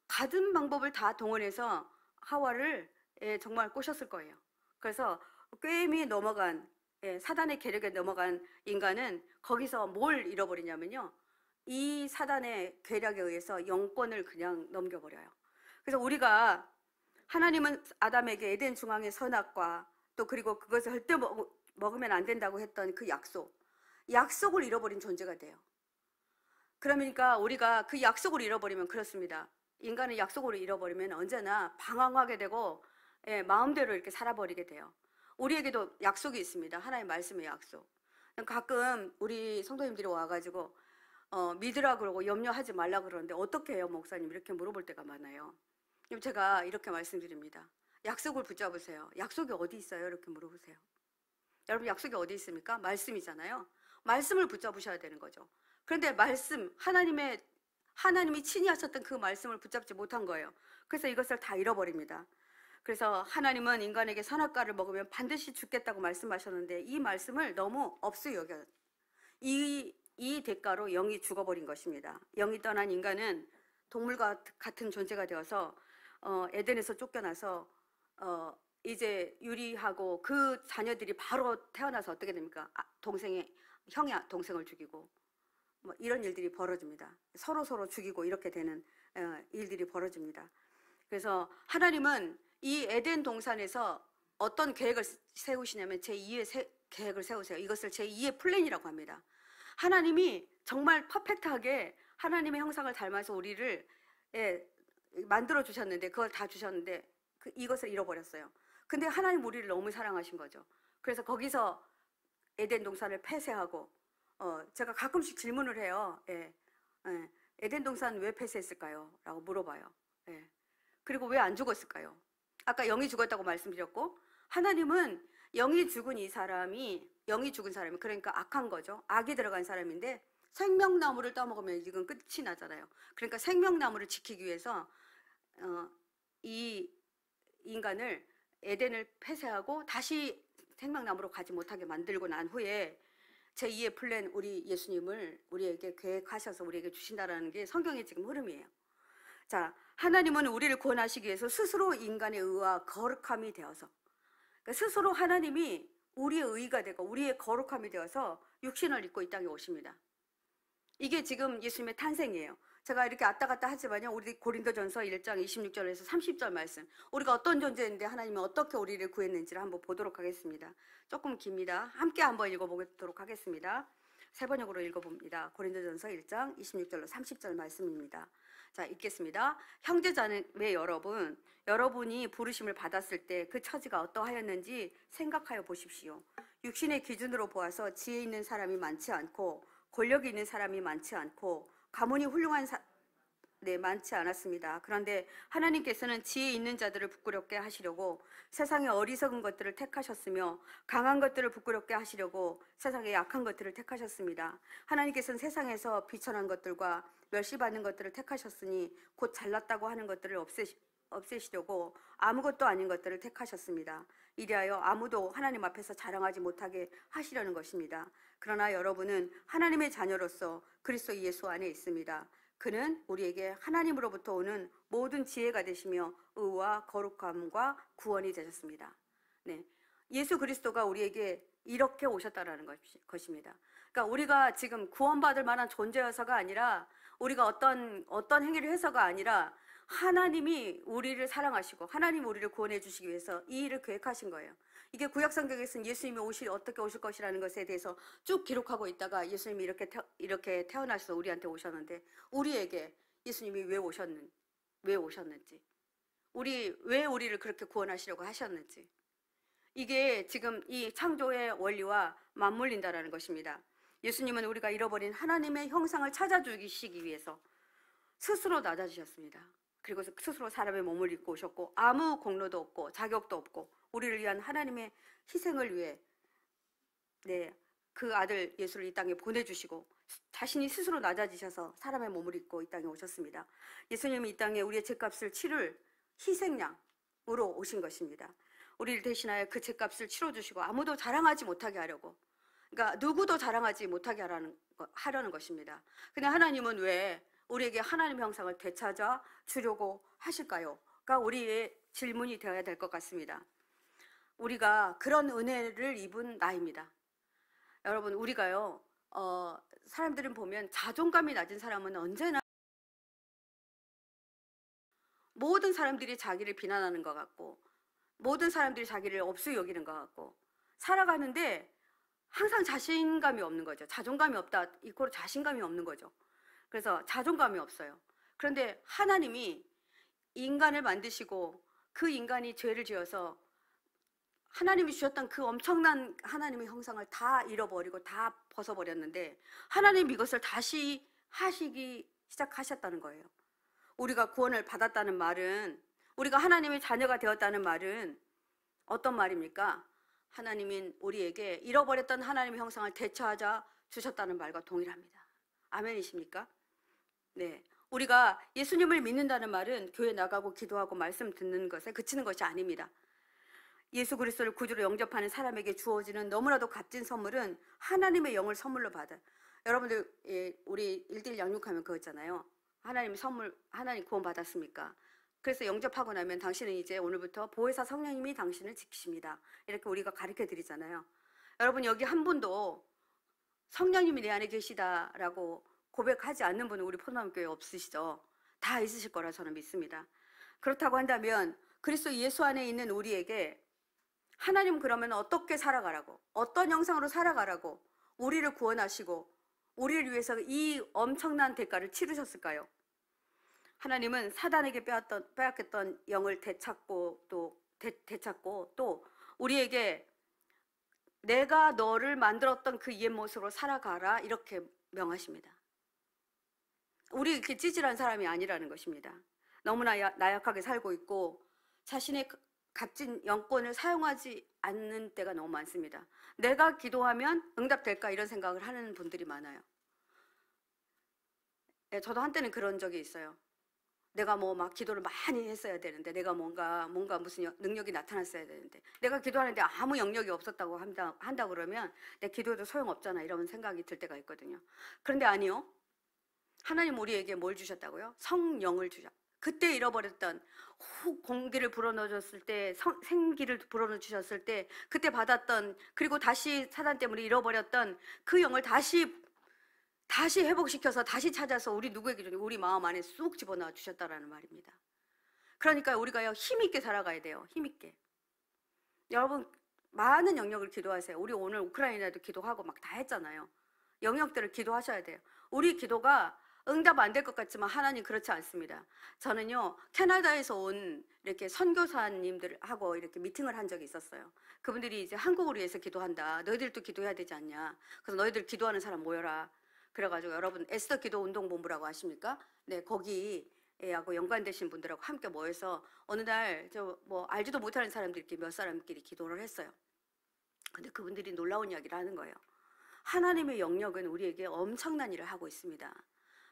가든 방법을 다 동원해서 하와를 정말 꼬셨을 거예요. 그래서 꾀임이 넘어간 사단의 계략에 넘어간 인간은 거기서 뭘 잃어버리냐면요. 이 사단의 계략에 의해서 영권을 그냥 넘겨버려요. 그래서 우리가 하나님은 아담에게 에덴 중앙의 선악과 또 그리고 그것을 절대 먹으면 안 된다고 했던 그 약속을 잃어버린 존재가 돼요. 그러니까 우리가 그 약속을 잃어버리면 그렇습니다. 인간은 약속을 잃어버리면 언제나 방황하게 되고 마음대로 이렇게 살아버리게 돼요. 우리에게도 약속이 있습니다. 하나님의 말씀의 약속. 가끔 우리 성도님들이 와가지고 믿으라 그러고 염려하지 말라 그러는데 어떻게 해요, 목사님? 이렇게 물어볼 때가 많아요. 그럼 제가 이렇게 말씀드립니다. 약속을 붙잡으세요. 약속이 어디 있어요? 이렇게 물어보세요. 여러분, 약속이 어디 있습니까? 말씀이잖아요. 말씀을 붙잡으셔야 되는 거죠. 그런데 하나님이 친히 하셨던 그 말씀을 붙잡지 못한 거예요. 그래서 이것을 다 잃어버립니다. 그래서 하나님은 인간에게 선악과를 먹으면 반드시 죽겠다고 말씀하셨는데 이 말씀을 너무 없이 여겨요. 이 대가로 영이 죽어버린 것입니다. 영이 떠난 인간은 동물과 같은 존재가 되어서 에덴에서 쫓겨나서 이제 유리하고 그 자녀들이 바로 태어나서 어떻게 됩니까? 형이 동생을 죽이고 뭐 이런 일들이 벌어집니다. 서로 죽이고 이렇게 되는 일들이 벌어집니다. 그래서 하나님은 이 에덴 동산에서 어떤 계획을 세우시냐면 제2의 계획을 세우세요. 이것을 제2의 플랜이라고 합니다. 하나님이 정말 퍼펙트하게 하나님의 형상을 닮아서 우리를 만들어 주셨는데 그걸 다 주셨는데 이것을 잃어버렸어요. 근데 하나님 우리를 너무 사랑하신 거죠. 그래서 거기서 에덴 동산을 폐쇄하고 제가 가끔씩 질문을 해요. 에덴 동산 왜 폐쇄했을까요? 라고 물어봐요. 그리고 왜 안 죽었을까요? 아까 영이 죽었다고 말씀드렸고 하나님은 영이 죽은 사람이 그러니까 악한 거죠. 악이 들어간 사람인데 생명나무를 따먹으면 이건 끝이 나잖아요. 그러니까 생명나무를 지키기 위해서 이 인간을 에덴을 폐쇄하고 다시 생명나무로 가지 못하게 만들고 난 후에 제2의 플랜 우리 예수님을 우리에게 계획하셔서 우리에게 주신다라는 게 성경의 지금 흐름이에요. 자, 하나님은 우리를 구원하시기 위해서 스스로 인간의 의와 거룩함이 되어서 그러니까 스스로 하나님이 우리의 의가 되고 우리의 거룩함이 되어서 육신을 입고 이 땅에 오십니다. 이게 지금 예수님의 탄생이에요. 제가 이렇게 왔다 갔다 하지만요. 우리 고린도전서 1장 26절에서 30절 말씀. 우리가 어떤 존재인데 하나님은 어떻게 우리를 구했는지를 한번 보도록 하겠습니다. 조금 깁니다. 함께 한번 읽어보도록 하겠습니다. 세 번역으로 읽어봅니다. 고린도전서 1장 26절로 30절 말씀입니다. 자, 읽겠습니다. 형제자매 여러분, 여러분이 부르심을 받았을 때 그 처지가 어떠하였는지 생각하여 보십시오. 육신의 기준으로 보아서 지혜 있는 사람이 많지 않고 권력이 있는 사람이 많지 않고 가문이 훌륭한 많지 않았습니다. 그런데 하나님께서는 지혜 있는 자들을 부끄럽게 하시려고 세상의 어리석은 것들을 택하셨으며 강한 것들을 부끄럽게 하시려고 세상의 약한 것들을 택하셨습니다. 하나님께서는 세상에서 비천한 것들과 멸시받는 것들을 택하셨으니 곧 잘났다고 하는 것들을 없애시려고 아무것도 아닌 것들을 택하셨습니다. 이리하여 아무도 하나님 앞에서 자랑하지 못하게 하시려는 것입니다. 그러나 여러분은 하나님의 자녀로서 그리스도 예수 안에 있습니다. 그는 우리에게 하나님으로부터 오는 모든 지혜가 되시며 의와 거룩함과 구원이 되셨습니다. 네, 예수 그리스도가 우리에게 이렇게 오셨다라는 것입니다. 그러니까 우리가 지금 구원받을 만한 존재여서가 아니라 우리가 어떤 행위를 해서가 아니라 하나님이 우리를 사랑하시고 하나님이 우리를 구원해 주시기 위해서 이 일을 계획하신 거예요. 이게 구약성경에서는 예수님이 어떻게 오실 것이라는 것에 대해서 쭉 기록하고 있다가 예수님이 이렇게 태어나셔서 우리한테 오셨는데 우리에게 예수님이 왜 오셨는지 왜 우리를 그렇게 구원하시려고 하셨는지 이게 지금 이 창조의 원리와 맞물린다라는 것입니다. 예수님은 우리가 잃어버린 하나님의 형상을 찾아주시기 위해서 스스로 낮아지셨습니다. 그리고 스스로 사람의 몸을 입고 오셨고 아무 공로도 없고 자격도 없고 우리를 위한 하나님의 희생을 위해 그 아들 예수를 이 땅에 보내주시고 자신이 스스로 낮아지셔서 사람의 몸을 입고 이 땅에 오셨습니다. 예수님이 이 땅에 우리의 죄값을 치를 희생양으로 오신 것입니다. 우리를 대신하여 그 죄값을 치러주시고 아무도 자랑하지 못하게 하려고 그러니까 누구도 자랑하지 못하게 하려는 것입니다. 근데 하나님은 왜 우리에게 하나님의 형상을 되찾아 주려고 하실까요? 가 우리의 질문이 되어야 될 것 같습니다. 우리가 그런 은혜를 입은 나입니다. 여러분, 우리가요, 사람들은 보면 자존감이 낮은 사람은 언제나 모든 사람들이 자기를 비난하는 것 같고, 모든 사람들이 자기를 없이 여기는 것 같고, 살아가는데 항상 자신감이 없는 거죠. 자존감이 없다 이코로 자신감이 없는 거죠. 그래서 자존감이 없어요. 그런데 하나님이 인간을 만드시고 그 인간이 죄를 지어서 하나님이 주셨던 그 엄청난 하나님의 형상을 다 잃어버리고 다 벗어버렸는데 하나님 이것을 다시 하시기 시작하셨다는 거예요. 우리가 구원을 받았다는 말은, 우리가 하나님의 자녀가 되었다는 말은 어떤 말입니까? 하나님인 우리에게 잃어버렸던 하나님의 형상을 되찾아 주셨다는 말과 동일합니다. 아멘이십니까? 네. 우리가 예수님을 믿는다는 말은 교회 나가고 기도하고 말씀 듣는 것에 그치는 것이 아닙니다. 예수 그리스도를 구주로 영접하는 사람에게 주어지는 너무나도 값진 선물은 하나님의 영을 선물로 받아. 여러분들, 우리 1:1 양육하면 그거 있잖아요. 하나님 선물, 하나님 구원 받았습니까? 그래서 영접하고 나면 당신은 이제 오늘부터 보혜사 성령님이 당신을 지키십니다. 이렇게 우리가 가르쳐 드리잖아요. 여러분, 여기 한 분도 성령님이 내 안에 계시다라고 고백하지 않는 분은 우리 포도나무교회에 없으시죠? 다 있으실 거라 저는 믿습니다. 그렇다고 한다면 그리스도 예수 안에 있는 우리에게 하나님 그러면 어떻게 살아가라고, 어떤 형상으로 살아가라고 우리를 구원하시고 우리를 위해서 이 엄청난 대가를 치르셨을까요? 하나님은 사단에게 빼앗겼던 영을 되찾고 또 우리에게 내가 너를 만들었던 그 옛 모습으로 살아가라 이렇게 명하십니다. 우리 이렇게 찌질한 사람이 아니라는 것입니다. 너무나 나약하게 살고 있고 자신의 값진 영권을 사용하지 않는 때가 너무 많습니다. 내가 기도하면 응답될까 이런 생각을 하는 분들이 많아요. 저도 한때는 그런 적이 있어요. 내가 뭐 막 기도를 많이 했어야 되는데, 내가 뭔가 무슨 능력이 나타났어야 되는데, 내가 기도하는데 아무 영역이 없었다고 한다 그러면 내 기도에도 소용없잖아 이런 생각이 들 때가 있거든요. 그런데 아니요. 하나님 우리에게 뭘 주셨다고요? 성령을 주셨. 그때 잃어버렸던 공기를 불어넣어줬을 때, 생기를 불어넣어주셨을 때 그때 받았던, 그리고 다시 사단 때문에 잃어버렸던 그 영을 다시 회복시켜서 다시 찾아서 우리 누구에게 우리 마음 안에 쏙 집어넣어 주셨다라는 말입니다. 그러니까 우리가요 힘있게 살아가야 돼요. 힘있게. 여러분 많은 영역을 기도하세요. 우리 오늘 우크라이나도 기도하고 막 다 했잖아요. 영역들을 기도하셔야 돼요. 우리 기도가 응답 안 될 것 같지만 하나님 그렇지 않습니다. 저는요 캐나다에서 온 이렇게 선교사님들하고 이렇게 미팅을 한 적이 있었어요. 그분들이 이제 한국을 위해서 기도한다. 너희들도 기도해야 되지 않냐. 그래서 너희들 기도하는 사람 모여라. 그래가지고 여러분 에스더 기도 운동본부라고 아십니까? 네, 거기하고 연관되신 분들하고 함께 모여서 어느 날 저 뭐 알지도 못하는 사람들이 몇 사람끼리 기도를 했어요. 근데 그분들이 놀라운 이야기를 하는 거예요. 하나님의 영역은 우리에게 엄청난 일을 하고 있습니다.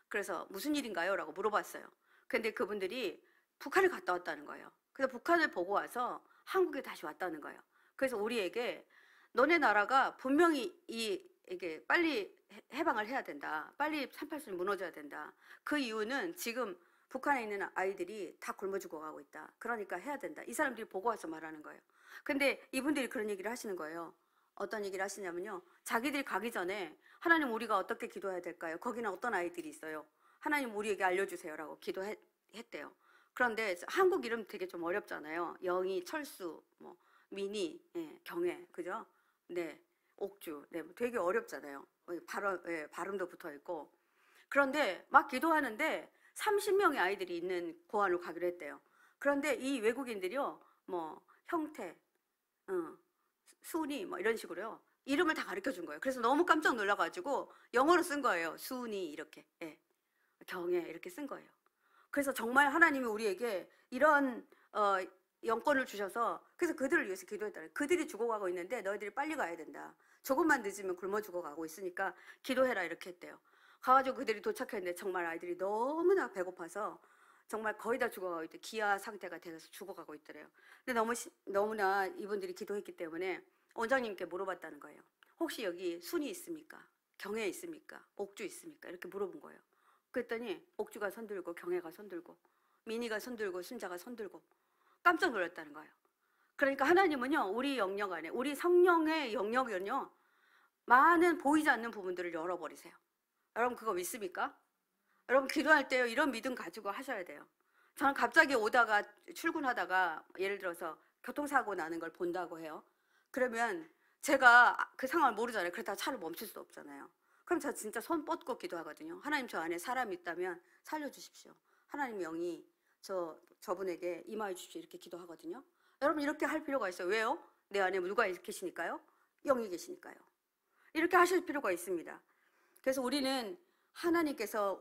그래서 무슨 일인가요? 라고 물어봤어요. 근데 그분들이 북한을 갔다 왔다는 거예요. 그래서 북한을 보고 와서 한국에 다시 왔다는 거예요. 그래서 우리에게 너네 나라가 분명히 이게 빨리 해방을 해야 된다. 빨리 3.8선이 무너져야 된다. 그 이유는 지금 북한에 있는 아이들이 다 굶어 죽어가고 있다. 그러니까 해야 된다. 이 사람들이 보고 와서 말하는 거예요. 근데 이분들이 그런 얘기를 하시는 거예요. 어떤 얘기를 하시냐면요. 자기들이 가기 전에 하나님 우리가 어떻게 기도해야 될까요? 거기는 어떤 아이들이 있어요. 하나님 우리에게 알려주세요 라고 기도했대요. 그런데 한국 이름 되게 좀 어렵잖아요. 영희, 철수, 뭐 민희, 경혜, 그죠? 네, 옥주, 네, 되게 어렵잖아요. 발음도 붙어 있고. 그런데 막 기도하는데 30명의 아이들이 있는 고아원을 가기로 했대요. 그런데 이 외국인들이요, 뭐 형태, 수은이 뭐 이런 식으로요 이름을 다 가르쳐 준 거예요. 그래서 너무 깜짝 놀라가지고 영어로 쓴 거예요. 수은이 이렇게, 경혜 이렇게 쓴 거예요. 그래서 정말 하나님이 우리에게 이런 영권을 주셔서 그래서 그들을 위해서 기도했다. 그들이 죽어가고 있는데 너희들이 빨리 가야 된다. 조금만 늦으면 굶어 죽어가고 있으니까 기도해라 이렇게 했대요. 가가지고 그들이 도착했는데 정말 아이들이 너무나 배고파서 정말 거의 다 죽어가고 있대. 기아 상태가 돼서 죽어가고 있더래요. 근데 너무나 이분들이 기도했기 때문에 원장님께 물어봤다는 거예요. 혹시 여기 순이 있습니까? 경혜 있습니까? 옥주 있습니까? 이렇게 물어본 거예요. 그랬더니 옥주가 손들고 경혜가 손들고 민희가 손들고 순자가 손들고 깜짝 놀랐다는 거예요. 그러니까 하나님은요, 우리 영역 안에, 우리 성령의 영역은요, 많은 보이지 않는 부분들을 열어버리세요. 여러분 그거 믿습니까? 여러분 기도할 때요, 이런 믿음 가지고 하셔야 돼요. 저는 갑자기 오다가 출근하다가 예를 들어서 교통사고 나는 걸 본다고 해요. 그러면 제가 그 상황을 모르잖아요. 그렇다고 차를 멈출 수 없잖아요. 그럼 저 진짜 손 뻗고 기도하거든요. 하나님, 저 안에 사람이 있다면 살려주십시오. 하나님 영이 저분에게 임하여 주십시오. 이렇게 기도하거든요. 여러분 이렇게 할 필요가 있어요. 왜요? 내 안에 누가 계시니까요? 영이 계시니까요. 이렇게 하실 필요가 있습니다. 그래서 우리는 하나님께서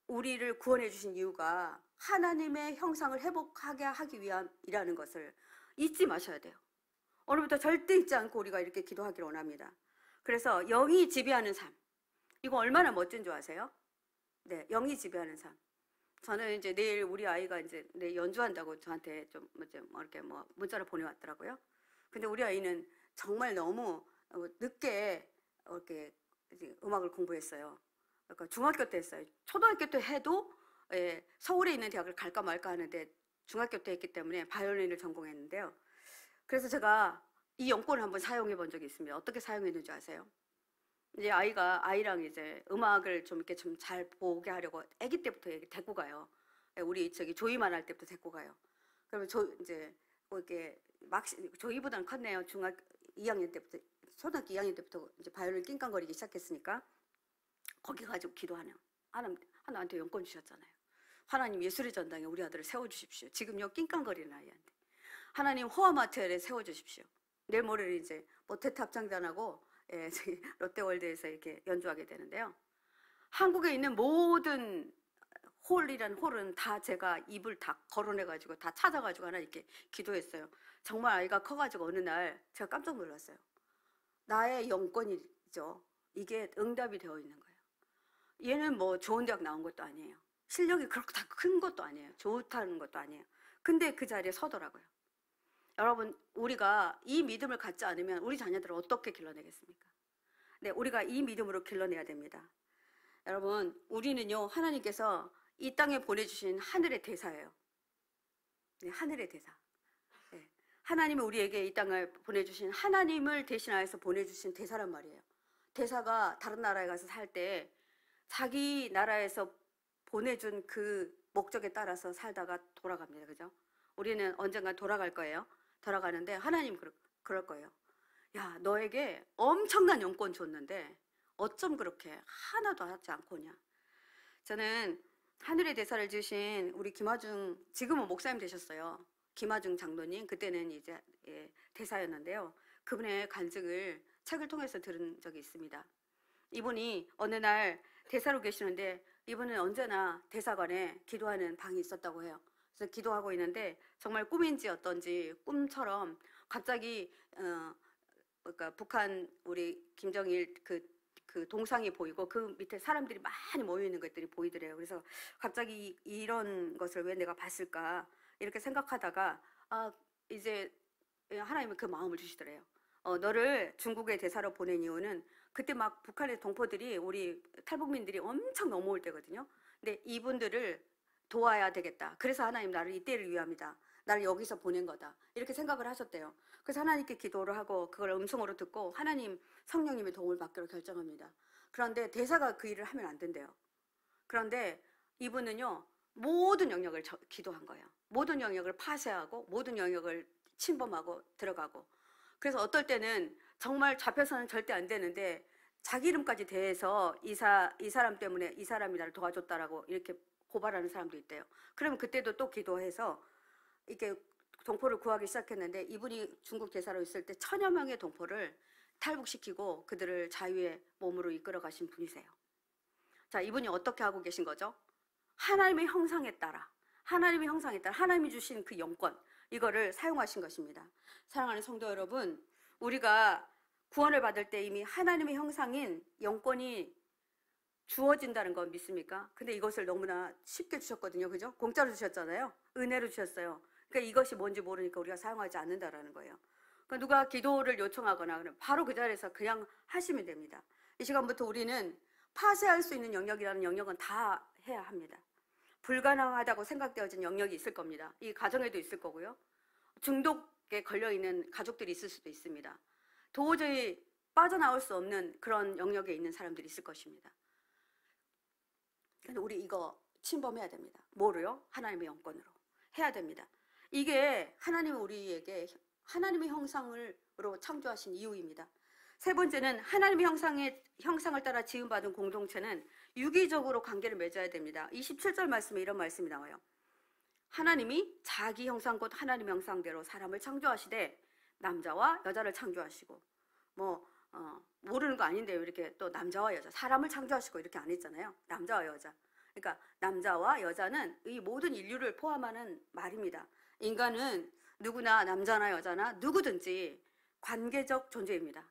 우리를 구원해 주신 이유가 하나님의 형상을 회복하게 하기 위함이라는 것을 잊지 마셔야 돼요. 오늘부터 절대 잊지 않고 우리가 이렇게 기도하기를 원합니다. 그래서 영이 지배하는 삶, 이거 얼마나 멋진 줄 아세요? 네, 영이 지배하는 삶. 저는 이제 내일 우리 아이가 이제 내일 연주한다고 저한테 좀 이렇게 문자를 보내왔더라고요. 근데 우리 아이는 정말 너무 늦게 이렇게 음악을 공부했어요. 그러니까 중학교 때 했어요. 초등학교 때 해도 서울에 있는 대학을 갈까 말까 하는데 중학교 때 했기 때문에 바이올린을 전공했는데요. 그래서 제가 이 영권을 한번 사용해 본 적이 있습니다. 어떻게 사용했는지 아세요? 이제 아이랑 이제 음악을 좀 이렇게 좀 잘 보게 하려고 아기 때부터 데리고 가요. 우리 조이만 할 때부터 데리고 가요. 그러면 이제 이렇게 조이보다는 컸네요. 중학교 2학년 때부터, 초등학교 2학년 때부터 이제 바이올린 낑깡거리기 시작했으니까 거기 가지고 기도하는, 하나님한테 영권 주셨잖아요. 하나님 예술의 전당에 우리 아들을 세워주십시오. 지금요 낑깡거리는 아이한테 하나님 호화마트에 세워주십시오. 내일 모레를 이제 모태트 합창단하고 롯데월드에서 이렇게 연주하게 되는데요. 한국에 있는 모든 홀은 다 제가 입을 다 거론해가지고 다 찾아가지고 하나님께 기도했어요. 정말 아이가 커가지고 어느 날 제가 깜짝 놀랐어요. 나의 영권이죠. 이게 응답이 되어 있는 거예요. 얘는 뭐 좋은 대학 나온 것도 아니에요. 실력이 그렇게 다 큰 것도 아니에요. 좋다는 것도 아니에요. 근데 그 자리에 서더라고요. 여러분, 우리가 이 믿음을 갖지 않으면 우리 자녀들을 어떻게 길러내겠습니까? 네, 우리가 이 믿음으로 길러내야 됩니다. 여러분, 우리는요, 하나님께서 이 땅에 보내주신 하늘의 대사예요. 네, 하늘의 대사. 네, 하나님이 우리에게 이 땅을 보내주신, 하나님을 대신하여서 보내주신 대사란 말이에요. 대사가 다른 나라에 가서 살 때 자기 나라에서 보내준 그 목적에 따라서 살다가 돌아갑니다. 그죠? 우리는 언젠가 돌아갈 거예요. 돌아가는데 하나님 그럴 거예요. 야, 너에게 엄청난 영권 줬는데 어쩜 그렇게 하나도 하지 않고냐. 저는 하늘의 대사를 주신 우리 김화중, 지금은 목사님 되셨어요. 김화중 장로님, 그때는 이제 대사였는데요. 그분의 간증을 책을 통해서 들은 적이 있습니다. 이분이 어느 날 대사로 계시는데 이분은 언제나 대사관에 기도하는 방이 있었다고 해요. 그래서 기도하고 있는데 정말 꿈인지 어떤지 꿈처럼 갑자기 그러니까 북한 우리 김정일 그 동상이 보이고 그 밑에 사람들이 많이 모여 있는 것들이 보이더래요. 그래서 갑자기 이런 것을 왜 내가 봤을까 이렇게 생각하다가 이제 하나님은 그 마음을 주시더래요. 너를 중국의 대사로 보낸 이유는 그때 막 북한의 동포들이 우리 탈북민들이 엄청 넘어올 때거든요. 근데 이분들을 도와야 되겠다. 그래서 하나님 나를 이때를 위함이다. 나를 여기서 보낸 거다. 이렇게 생각을 하셨대요. 그래서 하나님께 기도를 하고 그걸 음성으로 듣고 하나님 성령님의 도움을 받기로 결정합니다. 그런데 대사가 그 일을 하면 안 된대요. 그런데 이분은요 모든 영역을 기도한 거예요. 모든 영역을 파쇄하고 모든 영역을 침범하고 들어가고, 그래서 어떨 때는 정말 잡혀서는 절대 안 되는데 자기 이름까지 대해서 이 사람 때문에 이 사람이 나를 도와줬다라고 이렇게 고발하는 사람도 있대요. 그러면 그때도 또 기도해서 이렇게 동포를 구하기 시작했는데 이분이 중국 대사로 있을 때 1000여 명의 동포를 탈북시키고 그들을 자유의 몸으로 이끌어 가신 분이세요. 자, 이분이 어떻게 하고 계신 거죠? 하나님의 형상에 따라 하나님이 주신 그 영권, 이거를 사용하신 것입니다. 사랑하는 성도 여러분, 우리가 구원을 받을 때 이미 하나님의 형상인 영권이 주어진다는 건 믿습니까? 근데 이것을 너무나 쉽게 주셨거든요. 그죠? 공짜로 주셨잖아요. 은혜로 주셨어요. 그러니까 이것이 뭔지 모르니까 우리가 사용하지 않는다라는 거예요. 그러니까 누가 기도를 요청하거나 그러면 바로 그 자리에서 그냥 하시면 됩니다. 이 시간부터 우리는 파쇄할 수 있는 영역이라는 영역은 다 해야 합니다. 불가능하다고 생각되어진 영역이 있을 겁니다. 이 가정에도 있을 거고요. 중독에 걸려있는 가족들이 있을 수도 있습니다. 도저히 빠져나올 수 없는 그런 영역에 있는 사람들이 있을 것입니다. 근데 우리 이거 침범해야 됩니다. 뭐로요? 하나님의 영권으로 해야 됩니다. 이게 하나님이 우리에게 하나님의 형상으로 창조하신 이유입니다. 세 번째는 하나님의 형상을 따라 지음받은 공동체는 유기적으로 관계를 맺어야 됩니다. 27절 말씀에 이런 말씀이 나와요. 하나님이 자기 형상 곧 하나님 형상대로 사람을 창조하시되 남자와 여자를 창조하시고 모르는 거 아닌데요. 이렇게 또 남자와 여자 사람을 창조하시고 이렇게 안 했잖아요. 남자와 여자. 그러니까 남자와 여자는 이 모든 인류를 포함하는 말입니다. 인간은 누구나 남자나 여자나 누구든지 관계적 존재입니다.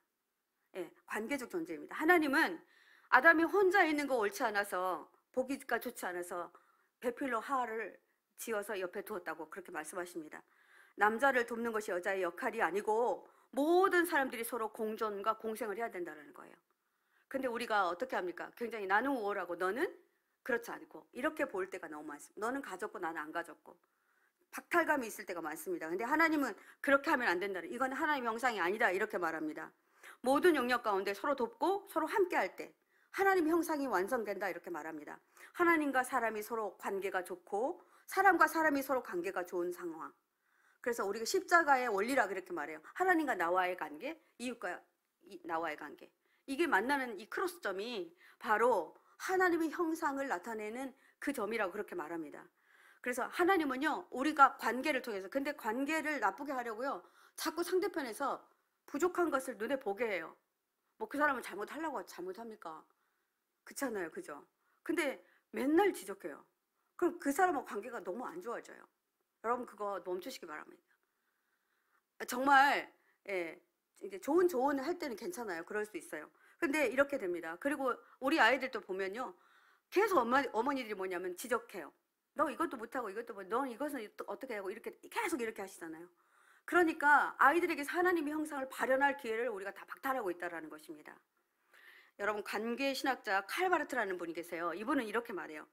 예, 관계적 존재입니다. 하나님은 아담이 혼자 있는 거 옳지 않아서 보기가 좋지 않아서 배필로 하와를 지어서 옆에 두었다고 그렇게 말씀하십니다. 남자를 돕는 것이 여자의 역할이 아니고 모든 사람들이 서로 공존과 공생을 해야 된다는 거예요. 근데 우리가 어떻게 합니까? 굉장히 나는 우월하고 너는 그렇지 않고 이렇게 볼 때가 너무 많습니다. 너는 가졌고 나는 안 가졌고 박탈감이 있을 때가 많습니다. 근데 하나님은 그렇게 하면 안 된다. 이건 하나님의 형상이 아니다 이렇게 말합니다. 모든 영역 가운데 서로 돕고 서로 함께 할 때 하나님의 형상이 완성된다 이렇게 말합니다. 하나님과 사람이 서로 관계가 좋고 사람과 사람이 서로 관계가 좋은 상황. 그래서 우리가 십자가의 원리라 그렇게 말해요. 하나님과 나와의 관계, 이웃과 나와의 관계. 이게 만나는 이 크로스점이 바로 하나님의 형상을 나타내는 그 점이라고 그렇게 말합니다. 그래서 하나님은요, 우리가 관계를 통해서, 근데 관계를 나쁘게 하려고요, 자꾸 상대편에서 부족한 것을 눈에 보게 해요. 뭐 그 사람은 잘못하려고 잘못합니까? 그렇잖아요, 그죠? 근데 맨날 지적해요. 그럼 그 사람하고 관계가 너무 안 좋아져요. 여러분 그거 멈추시기 바랍니다. 정말 이제 좋은 조언을 할 때는 괜찮아요. 그럴 수 있어요. 근데 이렇게 됩니다. 그리고 우리 아이들도 보면요, 계속 어머니들이 뭐냐면 지적해요. 너 이것도 못하고 이것도 넌 이것은 어떻게 하고 이렇게 계속 이렇게 하시잖아요. 그러니까 아이들에게 하나님의 형상을 발현할 기회를 우리가 다 박탈하고 있다는 것입니다. 여러분 관계신학자 칼바르트라는 분이 계세요. 이분은 이렇게 말해요.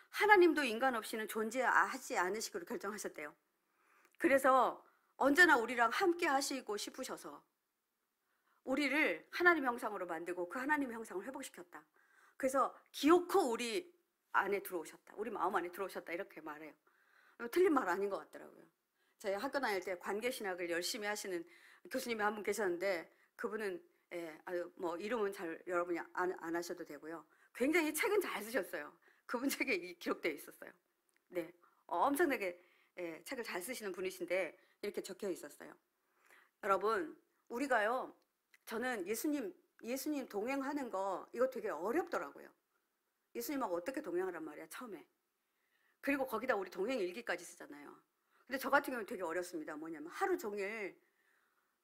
하나님도 인간 없이는 존재하지 않으시기로 결정하셨대요. 그래서 언제나 우리랑 함께 하시고 싶으셔서 우리를 하나님 형상으로 만들고 그 하나님의 형상을 회복시켰다. 그래서 기어코 우리 안에 들어오셨다. 우리 마음 안에 들어오셨다. 이렇게 말해요. 틀린 말 아닌 것 같더라고요. 저희 학교 다닐 때 관계신학을 열심히 하시는 교수님이 한 분 계셨는데 그분은 뭐 이름은 잘 여러분이 안 하셔도 되고요. 굉장히 책은 잘 쓰셨어요. 그분 책에 기록되어 있었어요. 네, 엄청나게 책을 잘 쓰시는 분이신데 이렇게 적혀 있었어요. 여러분 우리가요, 저는 예수님 동행하는 거 이거 되게 어렵더라고요. 예수님하고 어떻게 동행하란 말이야 처음에. 그리고 거기다 우리 동행 일기까지 쓰잖아요. 근데 저 같은 경우는 되게 어렵습니다. 뭐냐면 하루 종일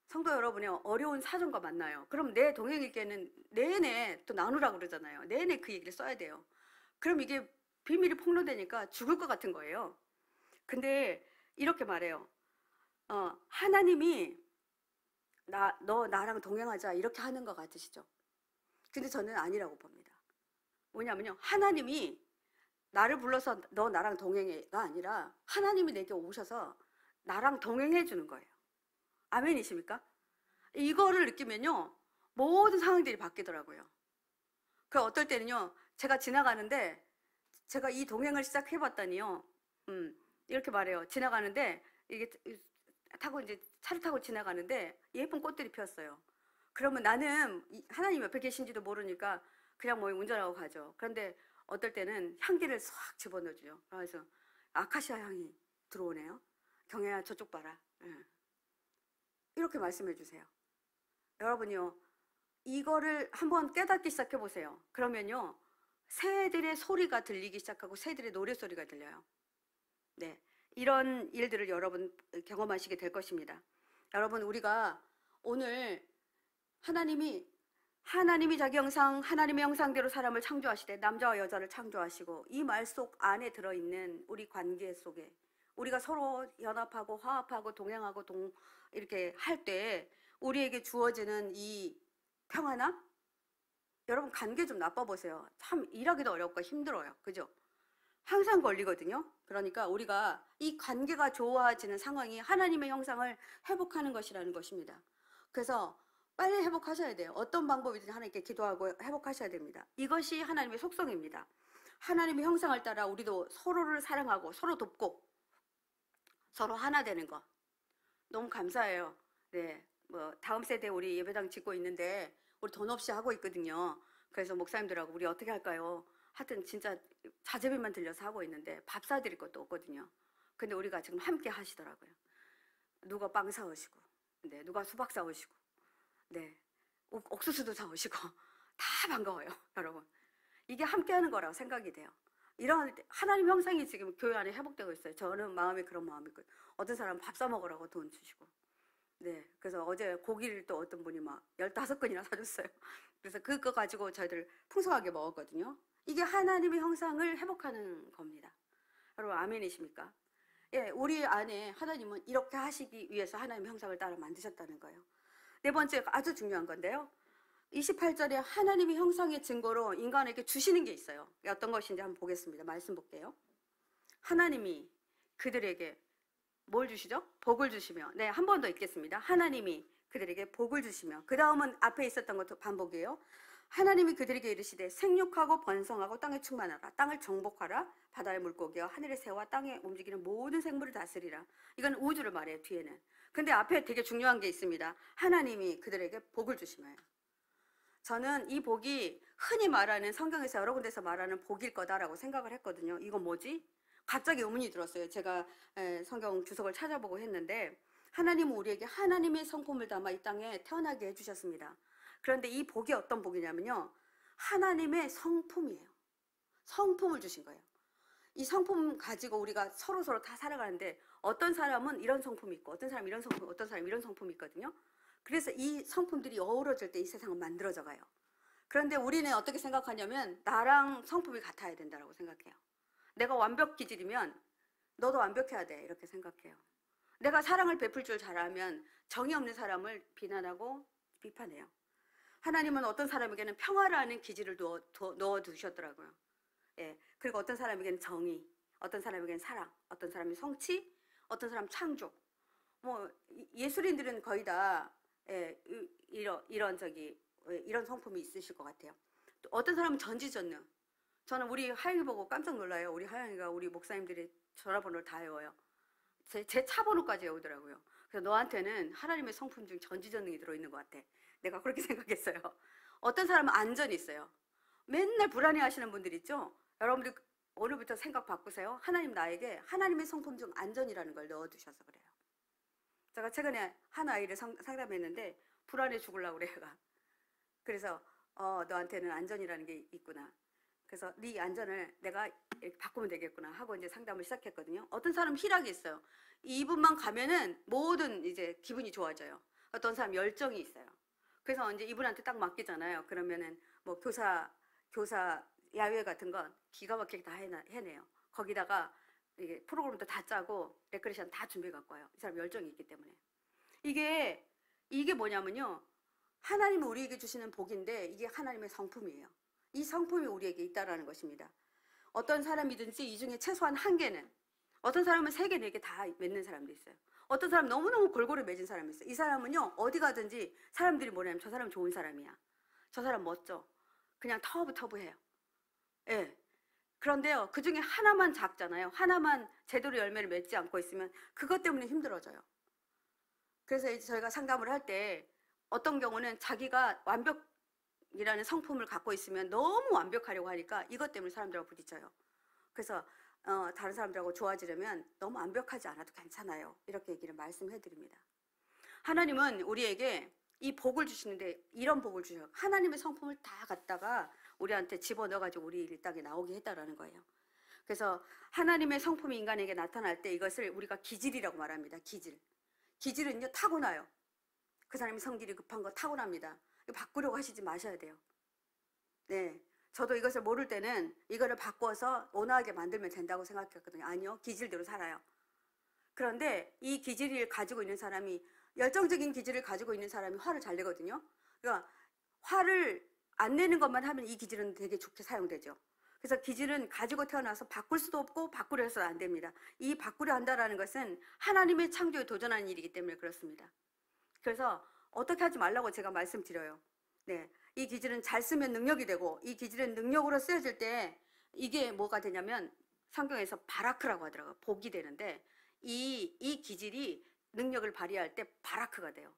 성도 여러분의 어려운 사정과 만나요. 그럼 내 동행 일기에는 내내 또 나누라고 그러잖아요. 내내 그 얘기를 써야 돼요. 그럼 이게 비밀이 폭로되니까 죽을 것 같은 거예요. 근데 이렇게 말해요. 하나님이 너 나랑 동행하자 이렇게 하는 것 같으시죠? 근데 저는 아니라고 봅니다. 뭐냐면요, 하나님이 나를 불러서 너 나랑 동행해가 아니라 하나님이 내게 오셔서 나랑 동행해 주는 거예요. 아멘이십니까? 이거를 느끼면요 모든 상황들이 바뀌더라고요. 그 어떨 때는요, 제가 지나가는데 제가 이 동행을 시작해봤더니요, 이렇게 말해요. 지나가는데 이게 타고 이제 차를 타고 지나가는데 예쁜 꽃들이 피었어요. 그러면 나는 하나님 옆에 계신지도 모르니까 그냥 뭐 운전하고 가죠. 그런데 어떨 때는 향기를 싹 집어넣어줘요. 그래서 아카시아 향이 들어오네요. 경혜야 저쪽 봐라. 이렇게 말씀해 주세요. 여러분요, 이거를 한번 깨닫기 시작해 보세요. 그러면요, 새들의 소리가 들리기 시작하고 새들의 노래소리가 들려요. 네, 이런 일들을 여러분 경험하시게 될 것입니다. 여러분 우리가 오늘 하나님이 자기 형상, 하나님의 형상대로 사람을 창조하시되 남자와 여자를 창조하시고 이 말 속 안에 들어있는 우리 관계 속에 우리가 서로 연합하고 화합하고 동행하고 이렇게 할 때 우리에게 주어지는 이 평안함? 여러분 관계 좀 나빠보세요. 참 일하기도 어렵고 힘들어요. 그죠? 항상 걸리거든요. 그러니까 우리가 이 관계가 좋아지는 상황이 하나님의 형상을 회복하는 것이라는 것입니다. 그래서 빨리 회복하셔야 돼요. 어떤 방법이든 하나님께 기도하고 회복하셔야 됩니다. 이것이 하나님의 속성입니다. 하나님의 형상을 따라 우리도 서로를 사랑하고 서로 돕고 서로 하나 되는 것 너무 감사해요. 네, 뭐 다음 세대 우리 예배당 짓고 있는데 우리 돈 없이 하고 있거든요. 그래서 목사님들하고 우리 어떻게 할까요? 하여튼 진짜 자재비만 들려서 하고 있는데 밥 사드릴 것도 없거든요. 근데 우리가 지금 함께 하시더라고요. 누가 빵 사오시고, 네, 누가 수박 사오시고, 네, 옥수수도 사오시고 다 반가워요, 여러분. 이게 함께하는 거라고 생각이 돼요. 이런 하나님 형상이 지금 교회 안에 회복되고 있어요. 저는 마음에 그런 마음이 있고, 어떤 사람은 밥 사 먹으라고 돈 주시고, 네, 그래서 어제 고기를 또 어떤 분이 막 15건이나 사줬어요. 그래서 그거 가지고 저희들 풍성하게 먹었거든요. 이게 하나님의 형상을 회복하는 겁니다. 여러분 아멘이십니까? 예, 우리 안에 하나님은 이렇게 하시기 위해서 하나님의 형상을 따라 만드셨다는 거예요. 네 번째 아주 중요한 건데요. 28절에 하나님의 형상의 증거로 인간에게 주시는 게 있어요. 어떤 것인지 한번 보겠습니다. 말씀 볼게요. 하나님이 그들에게 뭘 주시죠? 복을 주시며. 네, 한 번 더 읽겠습니다. 하나님이 그들에게 복을 주시며. 그 다음은 앞에 있었던 것도 반복이에요. 하나님이 그들에게 이르시되 생육하고 번성하고 땅에 충만하라. 땅을 정복하라. 바다의 물고기와 하늘의 새와 땅에 움직이는 모든 생물을 다스리라. 이건 우주를 말해요, 뒤에는. 근데 앞에 되게 중요한 게 있습니다. 하나님이 그들에게 복을 주시며요. 저는 이 복이 흔히 말하는 성경에서 여러 군데서 말하는 복일 거다라고 생각을 했거든요. 이건 뭐지? 갑자기 의문이 들었어요. 제가 성경 주석을 찾아보고 했는데 하나님은 우리에게 하나님의 성품을 담아 이 땅에 태어나게 해주셨습니다. 그런데 이 복이 어떤 복이냐면요. 하나님의 성품이에요. 성품을 주신 거예요. 이 성품 가지고 우리가 서로 다 살아가는데 어떤 사람은 이런 성품이 있고 어떤 사람은 이런 성품, 어떤 사람은 이런 성품이 있거든요. 그래서 이 성품들이 어우러질 때 이 세상은 만들어져 가요. 그런데 우리는 어떻게 생각하냐면 나랑 성품이 같아야 된다고 생각해요. 내가 완벽 기질이면 너도 완벽해야 돼 이렇게 생각해요. 내가 사랑을 베풀 줄 잘하면 정이 없는 사람을 비난하고 비판해요. 하나님은 어떤 사람에게는 평화라는 기질을 넣어두셨더라고요. 예, 그리고 어떤 사람에게는 정의, 어떤 사람에게는 사랑, 어떤 사람이 성취, 어떤 사람 창조. 뭐 예술인들은 거의 다 이런 성품이 있으실 것 같아요. 또 어떤 사람은 전지전능. 저는 우리 하영이 보고 깜짝 놀라요. 우리 하영이가 우리 목사님들이 전화번호를 다 외워요. 제 차 번호까지 외우더라고요. 그래서 너한테는 하나님의 성품 중 전지전능이 들어있는 것 같아. 내가 그렇게 생각했어요. 어떤 사람은 안전이 있어요. 맨날 불안해하시는 분들 있죠? 여러분들 오늘부터 생각 바꾸세요. 하나님 나에게 하나님의 성품 중 안전이라는 걸 넣어두셔서 그래요. 제가 최근에 한 아이를 상담했는데 불안해 죽으려고 그래요. 그래서 너한테는 안전이라는 게 있구나. 그래서 네 안전을 내가 이렇게 바꾸면 되겠구나 하고 이제 상담을 시작했거든요. 어떤 사람 희락이 있어요. 이분만 가면은 모든 이제 기분이 좋아져요. 어떤 사람 열정이 있어요. 그래서 이제 이분한테 딱 맡기잖아요. 그러면은 뭐 교사 야외 같은 건 기가 막히게 다 해내요. 거기다가 이게 프로그램도 다 짜고 레크레이션 다 준비해 갖고 와요. 이 사람 열정이 있기 때문에. 이게 뭐냐면요. 하나님이 우리에게 주시는 복인데 이게 하나님의 성품이에요. 이 성품이 우리에게 있다라는 것입니다. 어떤 사람이든지 이 중에 최소한 한 개는, 어떤 사람은 3개, 4개 다 맺는 사람도 있어요. 어떤 사람 너무너무 골고루 맺은 사람이 있어요. 이 사람은요, 어디 가든지 사람들이 뭐냐면 저 사람 좋은 사람이야. 저 사람 멋져. 그냥 터부터부해요. 예. 그런데요, 그 중에 하나만 작잖아요. 하나만 제대로 열매를 맺지 않고 있으면 그것 때문에 힘들어져요. 그래서 이제 저희가 상담을 할 때 어떤 경우는 자기가 완벽이라는 성품을 갖고 있으면 너무 완벽하려고 하니까 이것 때문에 사람들하고 부딪혀요. 그래서 다른 사람들하고 좋아지려면 너무 완벽하지 않아도 괜찮아요. 이렇게 얘기를 말씀해 드립니다. 하나님은 우리에게 이 복을 주시는데 이런 복을 주셔요. 하나님의 성품을 다 갖다가 우리한테 집어넣어가지고 우리 이 땅에 나오게 했다라는 거예요. 그래서 하나님의 성품이 인간에게 나타날 때 이것을 우리가 기질이라고 말합니다. 기질은요 타고나요. 그 사람이 성질이 급한 거 타고납니다. 이거 바꾸려고 하시지 마셔야 돼요. 네, 저도 이것을 모를 때는 이거를 바꿔서 온화하게 만들면 된다고 생각했거든요. 아니요, 기질대로 살아요. 그런데 이 기질을 가지고 있는 사람이, 열정적인 기질을 가지고 있는 사람이 화를 잘 내거든요. 그러니까 화를 안 내는 것만 하면 이 기질은 되게 좋게 사용되죠. 그래서 기질은 가지고 태어나서 바꿀 수도 없고 바꾸려 해서 안 됩니다. 이 바꾸려 한다라는 것은 하나님의 창조에 도전하는 일이기 때문에 그렇습니다. 그래서 어떻게 하지 말라고 제가 말씀드려요. 네, 이 기질은 잘 쓰면 능력이 되고, 이 기질은 능력으로 쓰여질 때 이게 뭐가 되냐면 성경에서 바라크라고 하더라고요. 복이 되는데 이 기질이 능력을 발휘할 때 바라크가 돼요.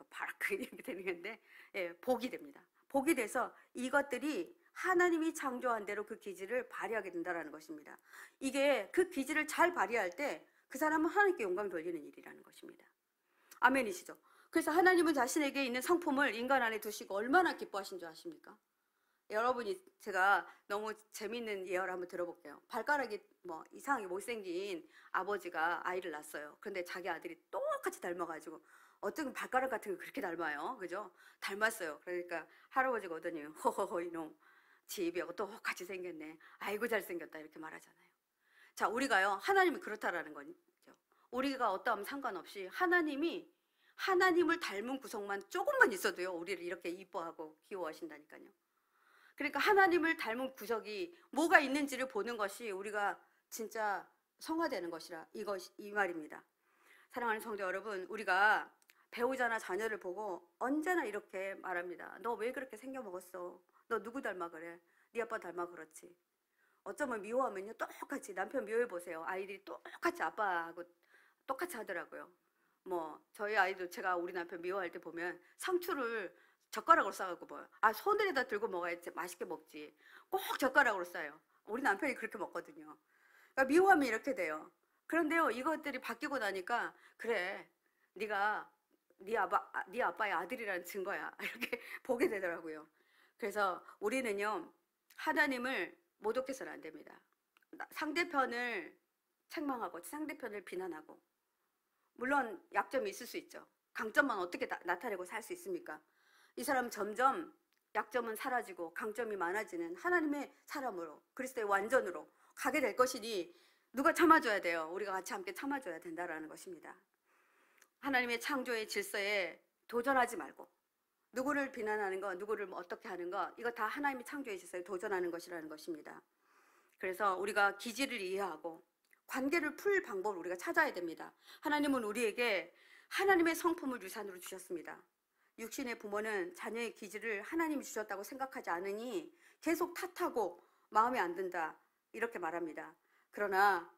바라크 이렇게 되는 건데, 예, 복이 됩니다. 복이 돼서 이것들이 하나님이 창조한 대로 그 기질을 발휘하게 된다는 것입니다. 이게 그 기질을 잘 발휘할 때 그 사람은 하나님께 영광 돌리는 일이라는 것입니다. 아멘이시죠? 그래서 하나님은 자신에게 있는 성품을 인간 안에 두시고 얼마나 기뻐하신 줄 아십니까? 여러분이, 제가 너무 재밌는 예화를 한번 들어볼게요. 발가락이 뭐 이상하게 못생긴 아버지가 아이를 낳았어요. 그런데 자기 아들이 똑같이 닮아가지고, 어떤 발가락 같은 거 그렇게 닮아요. 그죠? 닮았어요. 그러니까 할아버지가 오더니, 허허허 이놈, 집이하고 똑같이 생겼네. 아이고 잘생겼다, 이렇게 말하잖아요. 자, 우리가요, 하나님이 그렇다라는 거죠. 우리가 어떠하면 상관없이 하나님을 닮은 구성만 조금만 있어도요, 우리를 이렇게 이뻐하고 귀여워하신다니까요. 그러니까 하나님을 닮은 구석이 뭐가 있는지를 보는 것이 우리가 진짜 성화되는 것이라, 이 말입니다. 사랑하는 성도 여러분, 우리가 배우자나 자녀를 보고 언제나 이렇게 말합니다. 너 왜 그렇게 생겨먹었어? 너 누구 닮아 그래? 네 아빠 닮아 그렇지. 어쩌면 미워하면요, 똑같이, 남편 미워해보세요. 아이들이 똑같이 아빠하고 똑같이 하더라고요. 뭐 저희 아이도 제가 우리 남편 미워할 때 보면 상추를 젓가락으로 싸갖고 먹어요. 손에다 들고 먹어야지 맛있게 먹지. 꼭 젓가락으로 싸요. 우리 남편이 그렇게 먹거든요. 그러니까 미워하면 이렇게 돼요. 그런데요, 이것들이 바뀌고 나니까, 그래, 네가 네 아빠의 아들이라는 증거야, 이렇게 보게 되더라고요. 그래서 우리는요, 하나님을 모독해서는 안 됩니다. 상대편을 책망하고 상대편을 비난하고, 물론 약점이 있을 수 있죠. 강점만 어떻게 나타내고 살 수 있습니까? 이 사람은 점점 약점은 사라지고 강점이 많아지는 하나님의 사람으로, 그리스도의 완전으로 가게 될 것이니 누가 참아줘야 돼요. 우리가 같이 함께 참아줘야 된다는 것입니다. 하나님의 창조의 질서에 도전하지 말고, 누구를 비난하는 거, 누구를 어떻게 하는 거, 이거 다 하나님의 창조의 질서에 도전하는 것이라는 것입니다. 그래서 우리가 기질을 이해하고 관계를 풀 방법을 우리가 찾아야 됩니다. 하나님은 우리에게 하나님의 성품을 유산으로 주셨습니다. 육신의 부모는 자녀의 기질을 하나님이 주셨다고 생각하지 않으니 계속 탓하고 마음에 안 든다, 이렇게 말합니다. 그러나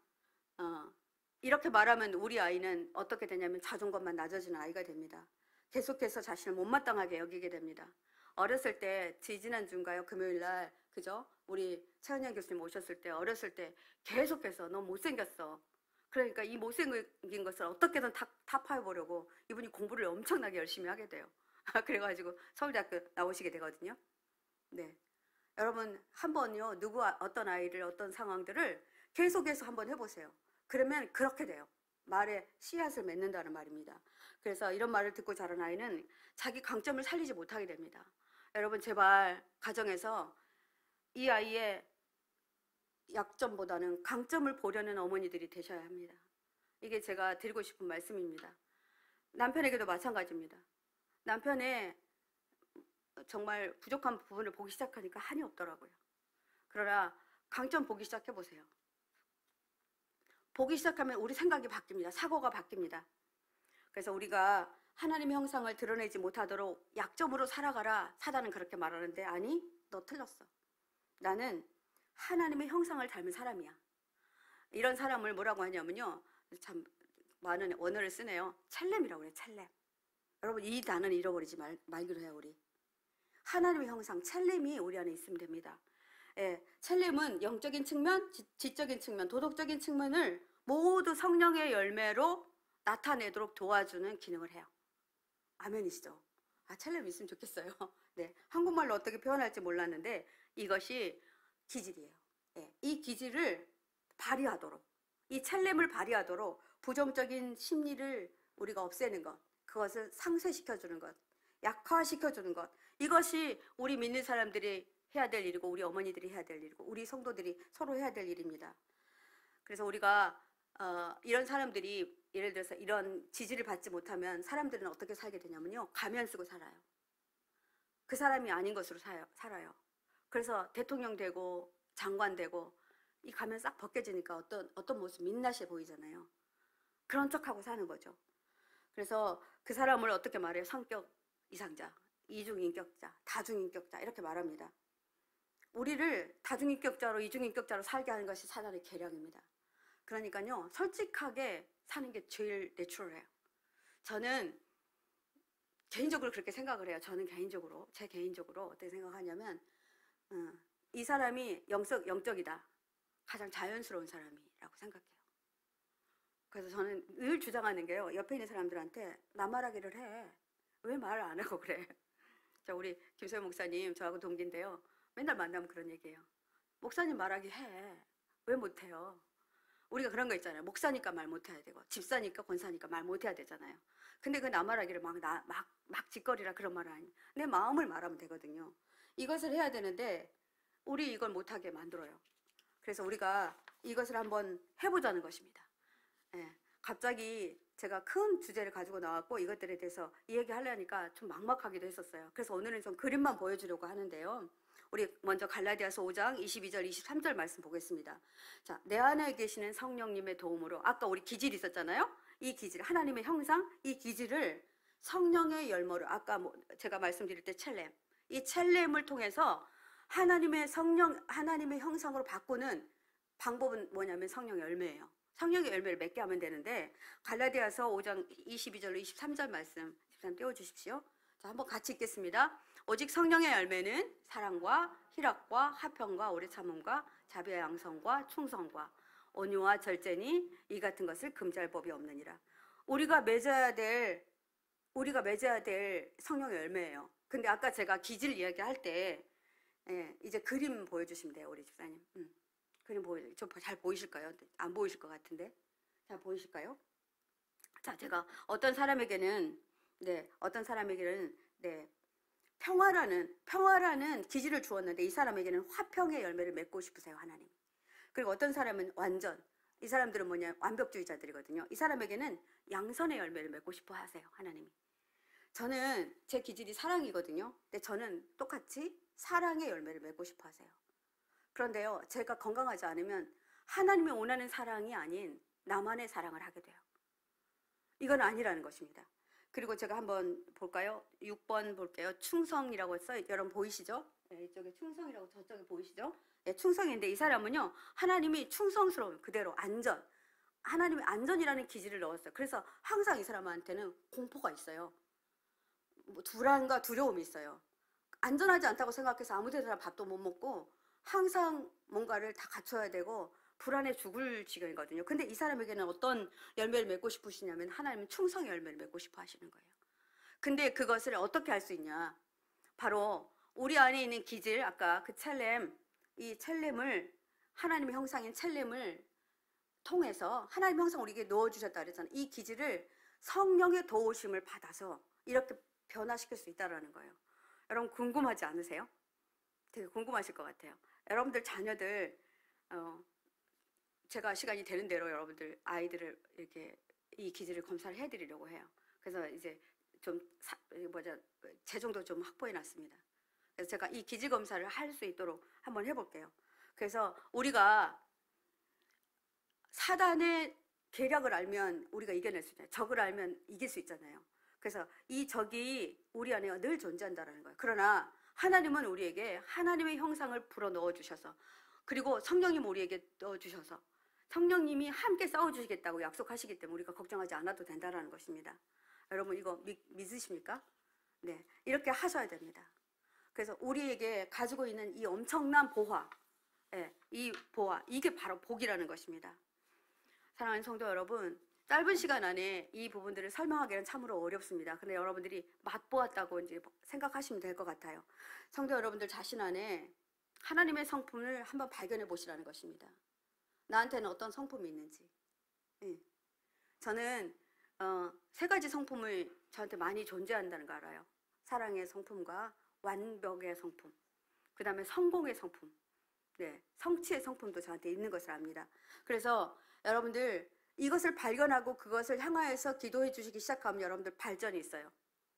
이렇게 말하면 우리 아이는 어떻게 되냐면 자존감만 낮아지는 아이가 됩니다. 계속해서 자신을 못마땅하게 여기게 됩니다. 어렸을 때, 지지난주인가요? 금요일날, 그죠? 우리 최은영 교수님 오셨을 때, 어렸을 때 계속해서 너 못생겼어. 그러니까 이 못생긴 것을 어떻게든 타파해보려고 이분이 공부를 엄청나게 열심히 하게 돼요. 그래가지고 서울대학교 나오시게 되거든요. 네, 여러분 한번요, 어떤 아이를, 어떤 상황들을 계속해서 한번 해보세요. 그러면 그렇게 돼요. 말에 씨앗을 맺는다는 말입니다. 그래서 이런 말을 듣고 자란 아이는 자기 강점을 살리지 못하게 됩니다. 여러분, 제발 가정에서 이 아이의 약점보다는 강점을 보려는 어머니들이 되셔야 합니다. 이게 제가 드리고 싶은 말씀입니다. 남편에게도 마찬가지입니다. 남편의 정말 부족한 부분을 보기 시작하니까 한이 없더라고요. 그러나 강점 보기 시작해보세요. 보기 시작하면 우리 생각이 바뀝니다. 사고가 바뀝니다. 그래서 우리가 하나님의 형상을 드러내지 못하도록 약점으로 살아가라, 사단은 그렇게 말하는데, 아니, 너 틀렸어. 나는 하나님의 형상을 닮은 사람이야. 이런 사람을 뭐라고 하냐면요, 참 많은 원어를 쓰네요. 첼렘이라고 그래요. 첼렘. 여러분, 이 단어는 잃어버리지 말기로 해요. 우리 하나님의 형상, 첼렘이 우리 안에 있으면 됩니다. 예, 첼렘은 영적인 측면, 지적인 측면, 도덕적인 측면을 모두 성령의 열매로 나타내도록 도와주는 기능을 해요. 아멘이시죠? 첼렘 있으면 좋겠어요. 네, 한국말로 어떻게 표현할지 몰랐는데 이것이 기질이에요. 예, 이 기질을 발휘하도록, 이 첼렘을 발휘하도록 부정적인 심리를 우리가 없애는 것, 그것을 상쇄시켜주는 것, 약화시켜주는 것, 이것이 우리 믿는 사람들이 해야 될 일이고, 우리 어머니들이 해야 될 일이고, 우리 성도들이 서로 해야 될 일입니다. 그래서 우리가 이런 사람들이 예를 들어서 이런 지지를 받지 못하면 사람들은 어떻게 살게 되냐면요. 가면 쓰고 살아요. 그 사람이 아닌 것으로 살아요. 그래서 대통령 되고 장관 되고 이 가면 싹 벗겨지니까 어떤 모습 민낯해 보이잖아요. 그런 척하고 사는 거죠. 그래서 그 사람을 어떻게 말해요? 성격 이상자, 이중인격자, 다중인격자 이렇게 말합니다. 우리를 다중인격자로 이중인격자로 살게 하는 것이 사단의 계략입니다. 그러니까요. 솔직하게 사는 게 제일 내추럴해요. 저는 개인적으로 그렇게 생각을 해요. 저는 개인적으로 제 개인적으로 어떻게 생각하냐면 이 사람이 영적이다. 가장 자연스러운 사람이라고 생각해요. 그래서 저는 늘 주장하는 게요. 옆에 있는 사람들한테 나 말하기를 해. 왜 말을 안 하고 그래? 자, 우리 김소연 목사님 저하고 동기인데요. 맨날 만나면 그런 얘기예요. 목사님 말하기 해. 왜 못해요? 우리가 그런 거 있잖아요. 목사니까 말 못해야 되고 집사니까 권사니까 말 못해야 되잖아요. 근데 그 나 말하기를 막 짓거리라 그런 말은 아니에요. 내 마음을 말하면 되거든요. 이것을 해야 되는데 우리 이걸 못하게 만들어요. 그래서 우리가 이것을 한번 해보자는 것입니다. 예, 갑자기 제가 큰 주제를 가지고 나왔고 이것들에 대해서 이야기하려니까 좀 막막하기도 했었어요. 그래서 오늘은 좀 그림만 보여주려고 하는데요. 우리 먼저 갈라디아서 5장 22절 23절 말씀 보겠습니다. 자, 내 안에 계시는 성령님의 도움으로 아까 우리 기질 있었잖아요. 이 기질 하나님의 형상 이 기질을 성령의 열매로 아까 제가 말씀드릴 때 첼렘 이 첼렘을 통해서 하나님의 형상으로 바꾸는 방법은 뭐냐면 성령의 열매예요. 성령의 열매를 맺게 하면 되는데 갈라디아서 5장 22절로 23절 말씀 13 띄워주십시오. 자, 한번 같이 읽겠습니다. 오직 성령의 열매는 사랑과 희락과 화평과 오래 참음과 자비와 양성과 충성과 온유와 절제니 이 같은 것을 금지할 법이 없느니라. 우리가 맺어야 될 성령의 열매예요. 근데 아까 제가 기질 이야기할 때 이제 그림 보여주시면 돼요. 우리 집사님. 그림 잘 보이실까요? 안 보이실 것 같은데 잘 보이실까요? 자, 제가 어떤 사람에게는 평화라는 기질을 주었는데 이 사람에게는 화평의 열매를 맺고 싶으세요, 하나님. 그리고 어떤 사람은 이 사람들은 완벽주의자들이거든요. 이 사람에게는 양선의 열매를 맺고 싶어 하세요, 하나님이. 저는 제 기질이 사랑이거든요. 근데 저는 똑같이 사랑의 열매를 맺고 싶어 하세요. 그런데요, 제가 건강하지 않으면 하나님이 원하는 사랑이 아닌 나만의 사랑을 하게 돼요. 이건 아니라는 것입니다. 그리고 제가 한번 볼까요? 6번 볼게요. 충성이라고 써요. 여러분 보이시죠? 네, 이쪽에 충성이라고 저쪽에 보이시죠? 네, 충성인데 이 사람은요, 하나님이 충성스러운 그대로 하나님의 안전이라는 기질을 넣었어요. 그래서 항상 이 사람한테는 공포가 있어요. 불안과 두려움이 있어요. 안전하지 않다고 생각해서 아무 데나 밥도 못 먹고 항상 뭔가를 다 갖춰야 되고 불안해 죽을 지경이거든요. 근데 이 사람에게는 어떤 열매를 맺고 싶으시냐면 하나님은 충성의 열매를 맺고 싶어 하시는 거예요. 근데 그것을 어떻게 할 수 있냐? 바로 우리 안에 있는 기질, 아까 그 이 첼렘을 하나님의 형상인 첼렘을 통해서 하나님 형상 우리에게 넣어주셨다 그랬잖아요. 이 기질을 성령의 도우심을 받아서 이렇게 변화시킬 수 있다는 거예요. 여러분 궁금하지 않으세요? 되게 궁금하실 것 같아요. 여러분들 자녀들 제가 시간이 되는 대로 여러분들 아이들을 이렇게 이 기질을 검사를 해드리려고 해요. 그래서 이제 좀 재정도 좀 확보해 놨습니다. 그래서 제가 이 기질 검사를 할 수 있도록 한번 해볼게요. 그래서 우리가 사단의 계략을 알면 우리가 이겨낼 수 있잖아요. 적을 알면 이길 수 있잖아요. 그래서 이 적이 우리 안에 늘 존재한다는 거예요. 그러나 하나님은 우리에게 하나님의 형상을 불어 넣어주셔서 그리고 성령님 우리에게 넣어주셔서 성령님이 함께 싸워주시겠다고 약속하시기 때문에 우리가 걱정하지 않아도 된다는 것입니다. 여러분 이거 믿으십니까? 네, 이렇게 하셔야 됩니다. 그래서 우리에게 가지고 있는 이 엄청난 보화, 이게 바로 복이라는 것입니다. 사랑하는 성도 여러분, 짧은 시간 안에 이 부분들을 설명하기는 참으로 어렵습니다. 근데 여러분들이 맛보았다고 이제 생각하시면 될 것 같아요. 성도 여러분들 자신 안에 하나님의 성품을 한번 발견해 보시라는 것입니다. 나한테는 어떤 성품이 있는지. 저는 3가지 성품을 저한테 많이 존재한다는 거 알아요. 사랑의 성품과 완벽의 성품, 그 다음에 성공의 성품, 성취의 성품도 저한테 있는 것을 압니다. 그래서 여러분들 이것을 발견하고 그것을 향하여서 기도해 주시기 시작하면 여러분들 발전이 있어요.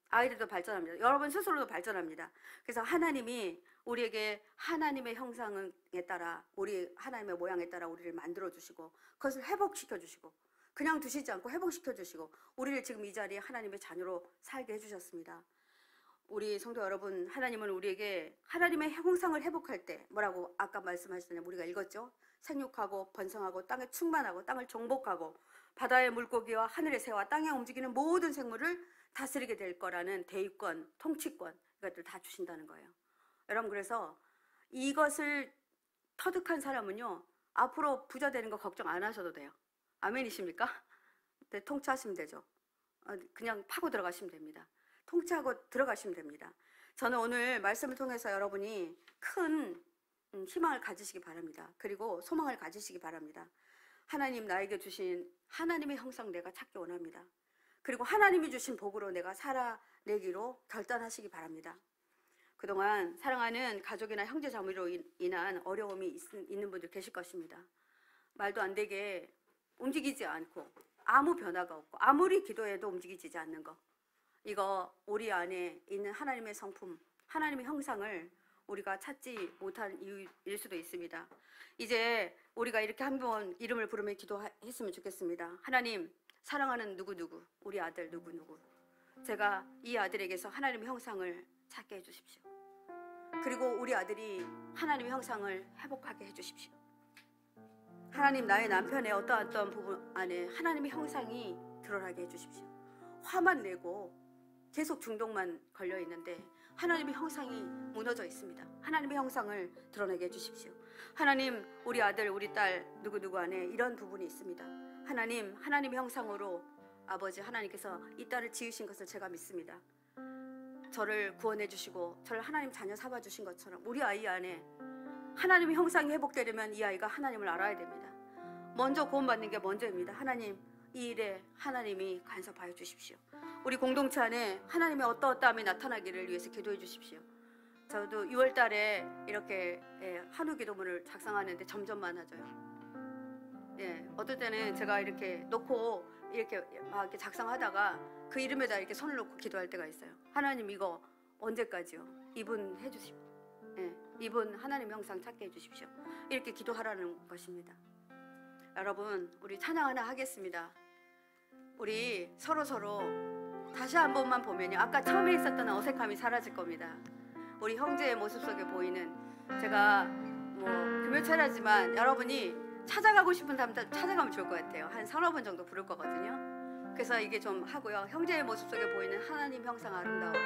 아이들도 발전합니다. 여러분 스스로도 발전합니다. 그래서 하나님이 우리에게 하나님의 형상에 따라, 우리 하나님의 모양에 따라 우리를 만들어 주시고 그것을 회복시켜 주시고 그냥 두시지 않고 회복시켜 주시고 우리를 지금 이 자리에 하나님의 자녀로 살게 해주셨습니다. 우리 성도 여러분, 하나님은 우리에게 하나님의 형상을 회복할 때 뭐라고 아까 말씀하셨잖아요. 우리가 읽었죠. 생육하고 번성하고 땅에 충만하고 땅을 정복하고 바다의 물고기와 하늘의 새와 땅에 움직이는 모든 생물을 다스리게 될 거라는 대위권, 통치권, 이것들 다 주신다는 거예요. 여러분, 그래서 이것을 터득한 사람은요, 앞으로 부자 되는 거 걱정 안 하셔도 돼요. 아멘이십니까? 네, 통치하시면 되죠. 그냥 파고 들어가시면 됩니다. 통치하고 들어가시면 됩니다. 저는 오늘 말씀을 통해서 여러분이 큰 희망을 가지시기 바랍니다. 그리고 소망을 가지시기 바랍니다. 하나님 나에게 주신 하나님의 형상 내가 찾기 원합니다. 그리고 하나님이 주신 복으로 내가 살아내기로 결단하시기 바랍니다. 그동안 사랑하는 가족이나 형제 자매로 인한 어려움이 있는 분들 계실 것입니다. 말도 안 되게 움직이지 않고 아무 변화가 없고 아무리 기도해도 움직이지 않는 거, 이거 우리 안에 있는 하나님의 성품, 하나님의 형상을 우리가 찾지 못한 이유일 수도 있습니다. 이제 우리가 이렇게 한번 이름을 부르며 기도했으면 좋겠습니다. 하나님, 사랑하는 누구누구, 우리 아들 누구누구, 제가 이 아들에게서 하나님의 형상을 찾게 해주십시오. 그리고 우리 아들이 하나님의 형상을 회복하게 해주십시오. 하나님, 나의 남편의 어떠한 부분 안에 하나님의 형상이 드러나게 해주십시오. 화만 내고 계속 중독만 걸려 있는데 하나님의 형상이 무너져 있습니다. 하나님의 형상을 드러내게 해주십시오. 하나님, 우리 아들, 우리 딸 누구누구 안에 이런 부분이 있습니다. 하나님, 하나님의 형상으로 아버지 하나님께서 이 딸을 지으신 것을 제가 믿습니다. 저를 구원해 주시고 저를 하나님 자녀 삼아 주신 것처럼 우리 아이 안에 하나님의 형상이 회복되려면 이 아이가 하나님을 알아야 됩니다. 먼저 구원받는 게 먼저입니다. 하나님, 이 일에 하나님이 간섭하여 주십시오. 우리 공동체 안에 하나님의 어떠함이 나타나기를 위해서 기도해 주십시오. 저도 6월 달에 이렇게 한우 기도문을 작성하는데 점점 많아져요. 어떨 때는 제가 이렇게 놓고 이렇게 막 이렇게 작성하다가 그 이름에다 이렇게 손을 놓고 기도할 때가 있어요. 하나님, 이거 언제까지요? 이분 해주십시오. 이분 하나님 형상 찾게 해주십시오. 이렇게 기도하라는 것입니다. 여러분, 우리 찬양 하나 하겠습니다. 우리 서로 다시 한 번만 보면요, 아까 처음에 있었던 어색함이 사라질 겁니다. 우리 형제의 모습 속에 보이는, 제가 금요철야지만 여러분이 찾아가고 싶은 사람 찾아가면 좋을 것 같아요. 한 서너 번 정도 부를 거거든요. 그래서 이게 좀 하고요. 형제의 모습 속에 보이는 하나님 형상 아름다워라.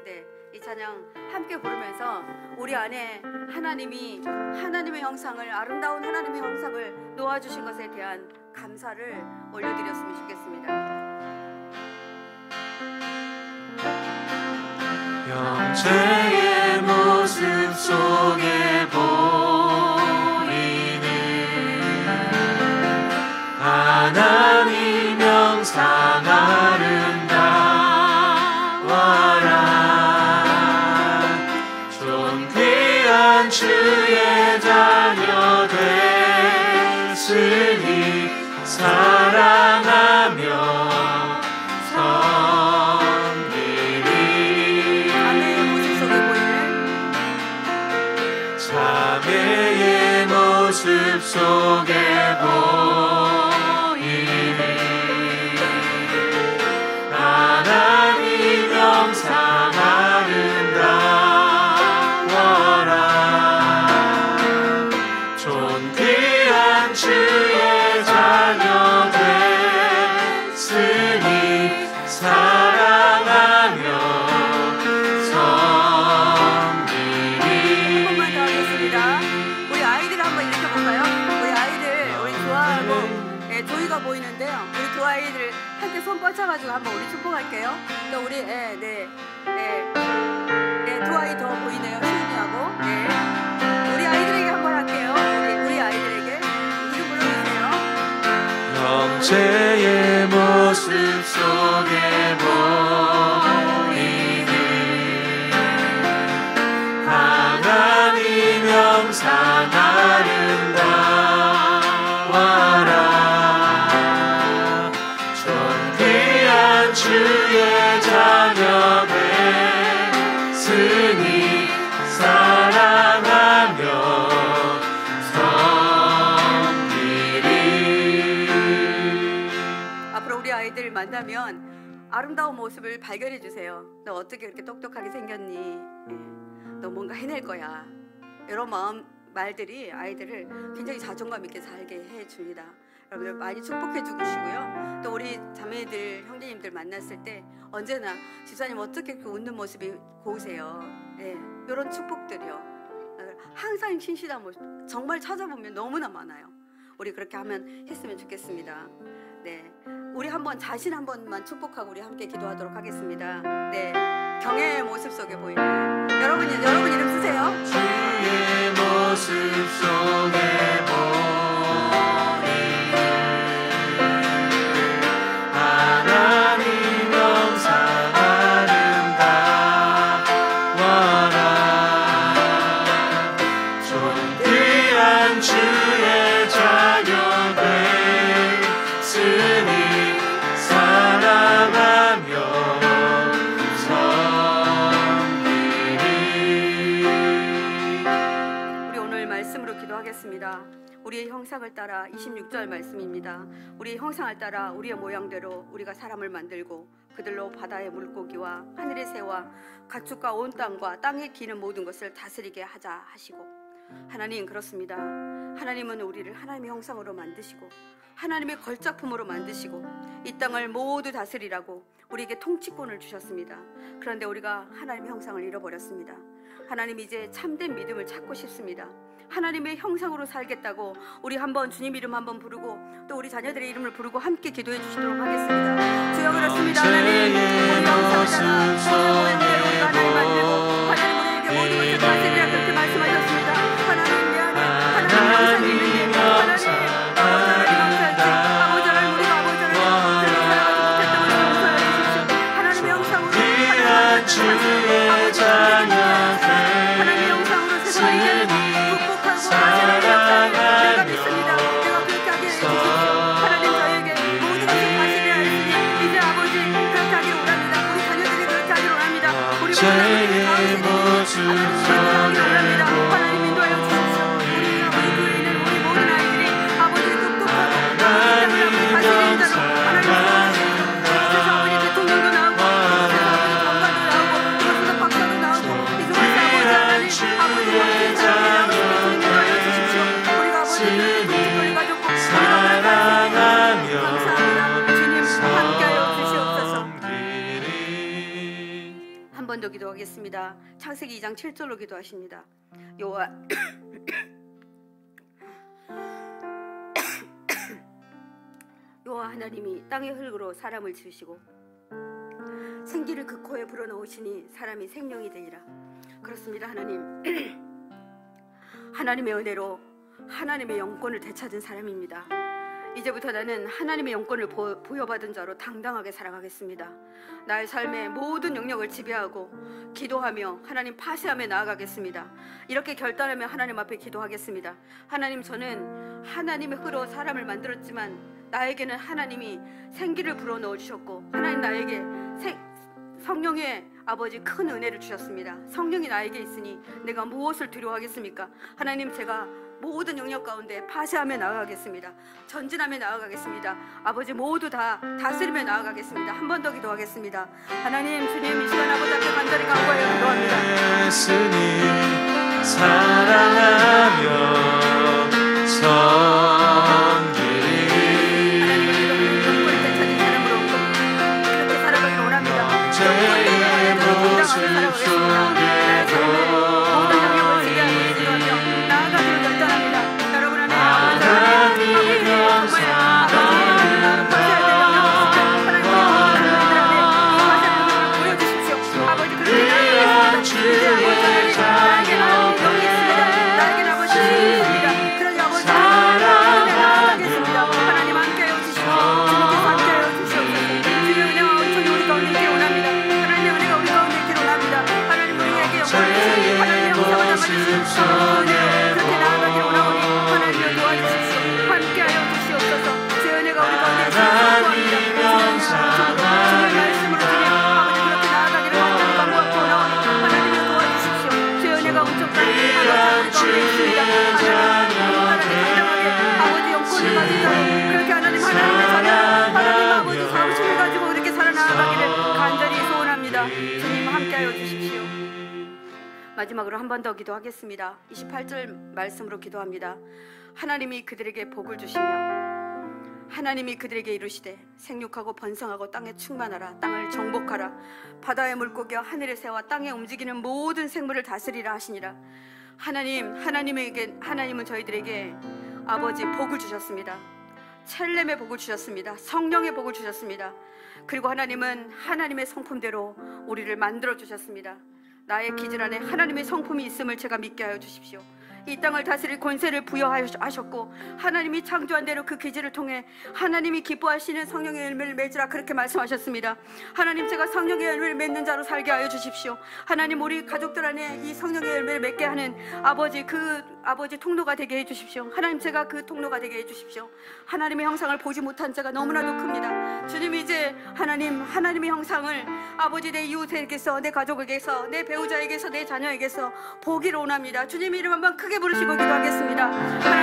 네, 이 찬양 함께 부르면서 우리 안에 하나님의 형상을, 아름다운 하나님의 형상을 놓아주신 것에 대한 감사를 올려드렸으면 좋겠습니다. 형제의 모습 속에 보이는 하나님 형상 아름다워라. 존귀한 주의 자녀 됐으니 사랑하며 자매의 모습 속에 보이는 하나님 형상 아름다워라. 존귀한 주의 자녀 됐으니 사랑하며 조이가 보이는데요. 우리 두 아이들 함께 손 뻗쳐가지고 한번 우리 축복할게요. 또 우리 두 아이 더 보이네요. 시은이하고. 우리 아이들에게 한번 할게요. 우리 아이들에게 이름 불러주세요. 형제의 모습 속에 보이는 하나님 형상 아름다워라. 주의 자녀 됐으니 사랑하며 섬기리. 앞으로 우리 아이들 만나면 아름다운 모습을 발견해 주세요. 너 어떻게 그렇게 똑똑하게 생겼니? 너 뭔가 해낼 거야. 이런 말들이 아이들을 굉장히 자존감 있게 살게 해줍니다. 여러분들 많이 축복해 주시고요. 또 우리 자매들, 형제님들 만났을 때 언제나 집사님 어떻게 그 웃는 모습이 고우세요. 이런 축복들이요. 항상 신실한 모습 정말 찾아보면 너무나 많아요. 우리 그렇게 했으면 좋겠습니다. 네, 우리 한번 자신 한 번만 축복하고 우리 함께 기도하도록 하겠습니다. 네, 경애의 모습 속에 보이는 여러분 이름 쓰세요. 주의 모습 속에 보이는 하나님 영상 아름다워라. 존귀한 주의 자녀 됐으니 사랑하며 기도하겠습니다. 우리의 형상을 따라 26절 말씀입니다. 우리의 형상을 따라 우리의 모양대로 우리가 사람을 만들고 그들로 바다의 물고기와 하늘의 새와 가축과 온 땅과 땅에 기는 모든 것을 다스리게 하자 하시고, 하나님 그렇습니다. 하나님은 우리를 하나님의 형상으로 만드시고 하나님의 걸작품으로 만드시고 이 땅을 모두 다스리라고 우리에게 통치권을 주셨습니다. 그런데 우리가 하나님의 형상을 잃어버렸습니다. 하나님 이제 참된 믿음을 찾고 싶습니다. 하나님의 형상으로 살겠다고 우리 한번 주님 이름 한번 부르고 또 우리 자녀들의 이름을 부르고 함께 기도해 주시도록 하겠습니다. 주여 그렇습니다. 하나님 우리 형상을 따라 우리의 모양대로 우리가 하나님 만들고 하나님 우리에게 모든 것을 다스리라 그렇게 말씀하셨습니다. 하나님 미안해. 하나님 형상이 있는데 하나님 아버지를 우리가 아버지를 그렇게 살아가지 못했던 것을 용서해 주십시오. 하나님의 형상으로 하나님의 자녀 하나님의 형상으로 세상을 이겨내고 극복하고 다스리는 역사를 내가 믿습니다. 내가 그렇게 하게 해주십시오. 하나님 저에게 모든 것을 다스려야 할 수 있는 이제 아버지 그렇게 하기를 원합니다. 우리 자녀들이 그렇게 하기를 원합니다. 우리 모든 다음 세대들이 하나님 그렇게 하기를 원합니다. 하나님 인도하여 주십시오. 우리 교회에 있는 우리 모든 아이들이 아버지 똑똑하고 이 땅을 다스리는 자로 하나님 그래서 아버지 대통령도 나오고 그래서 아버지 장관도 나오고 이것으로 박사도 나오고 이것으로 아버지 하나님 아버지 멋진 사람이 나오고 주님 인도하여 주십시오. 우리가 아버지 통치권을 가졌고 우리가 살아가는 감사합니다. 주님 함께하여 주시옵소서. 한 번 더 기도하겠습니다. 창세기 2장 7절로 기도하십니다. 여호와 여호와 하나님이 땅의 흙으로 사람을 지으시고 생기를 그 코에 불어넣으시니 사람이 생명이 되리라. 그렇습니다. 하나님 하나님의 은혜로 하나님의 영권을 되찾은 사람입니다. 이제부터 나는 하나님의 영권을 부여받은 자로 당당하게 살아가겠습니다. 나의 삶의 모든 영역을 지배하고 기도하며 하나님 파쇄하며 나아가겠습니다. 이렇게 결단하며 하나님 앞에 기도하겠습니다. 하나님 저는 하나님의 흙으로 사람을 만들었지만 나에게는 하나님이 생기를 불어넣어 주셨고 하나님 나에게 성령의 아버지 큰 은혜를 주셨습니다. 성령이 나에게 있으니 내가 무엇을 두려워하겠습니까? 하나님 제가 모든 영역 가운데 파쇄하며 나아가겠습니다. 전진하며 나아가겠습니다. 아버지 모두 다 다스리며 나아가겠습니다. 한 번 더 기도하겠습니다. 하나님 주님 이 시간 아버지 앞에 간절히 간구하여 기도합니다. 예수님 사랑하며 섬기리. 하나님을 믿어 영권을 되찾은 사람으로 그렇게 살아가기를 원합니다. 죄의 모습 속에도 모든 영역을 지배하며 지도하며 나아가기를 결단합니다. 여러분 안에 아버지 정말 아버지 아버지 그렇게 나에게는 영이 있습니다. 나에게는 아버지 있습니다. 그런 아버지 나아가겠습니다. 하나님 함께하여 주시고 주님께서 함께하여 주시옵소서. 주의 은혜와 은총이 우리 가운데 있기를 원합니다. 하나님의 은혜가 우리 가운데 있기를 원합니다. 하나님 우리의 원합니다. 주님 함께하여 주십시오. 마지막으로 한 번 더 기도하겠습니다. 28절 말씀으로 기도합니다. 하나님이 그들에게 복을 주시며 하나님이 그들에게 이루시되 생육하고 번성하고 땅에 충만하라. 땅을 정복하라. 바다의 물고기와 하늘의 새와 땅에 움직이는 모든 생물을 다스리라 하시니라. 하나님은 저희들에게 아버지 복을 주셨습니다. 첼렘의 복을 주셨습니다. 성령의 복을 주셨습니다. 그리고 하나님은 하나님의 성품대로 우리를 만들어 주셨습니다. 나의 기질 안에 하나님의 성품이 있음을 제가 믿게 하여 주십시오. 이 땅을 다스릴 권세를 부여하셨고 하나님이 창조한 대로 그 기질을 통해 하나님이 기뻐하시는 성령의 열매를 맺으라 그렇게 말씀하셨습니다. 하나님, 제가 성령의 열매를 맺는 자로 살게 하여 주십시오. 하나님, 우리 가족들 안에 이 성령의 열매를 맺게 하는 아버지 통로가 되게 해 주십시오. 하나님, 제가 그 통로가 되게 해 주십시오. 하나님의 형상을 보지 못한 자가 너무나도 큽니다. 주님, 이제 하나님의 형상을 아버지 내 이웃에게서, 내 가족에게서, 내 배우자에게서, 내 자녀에게서 보기를 원합니다. 주님 이름 한번 크게 부르시고 기도하겠습니다.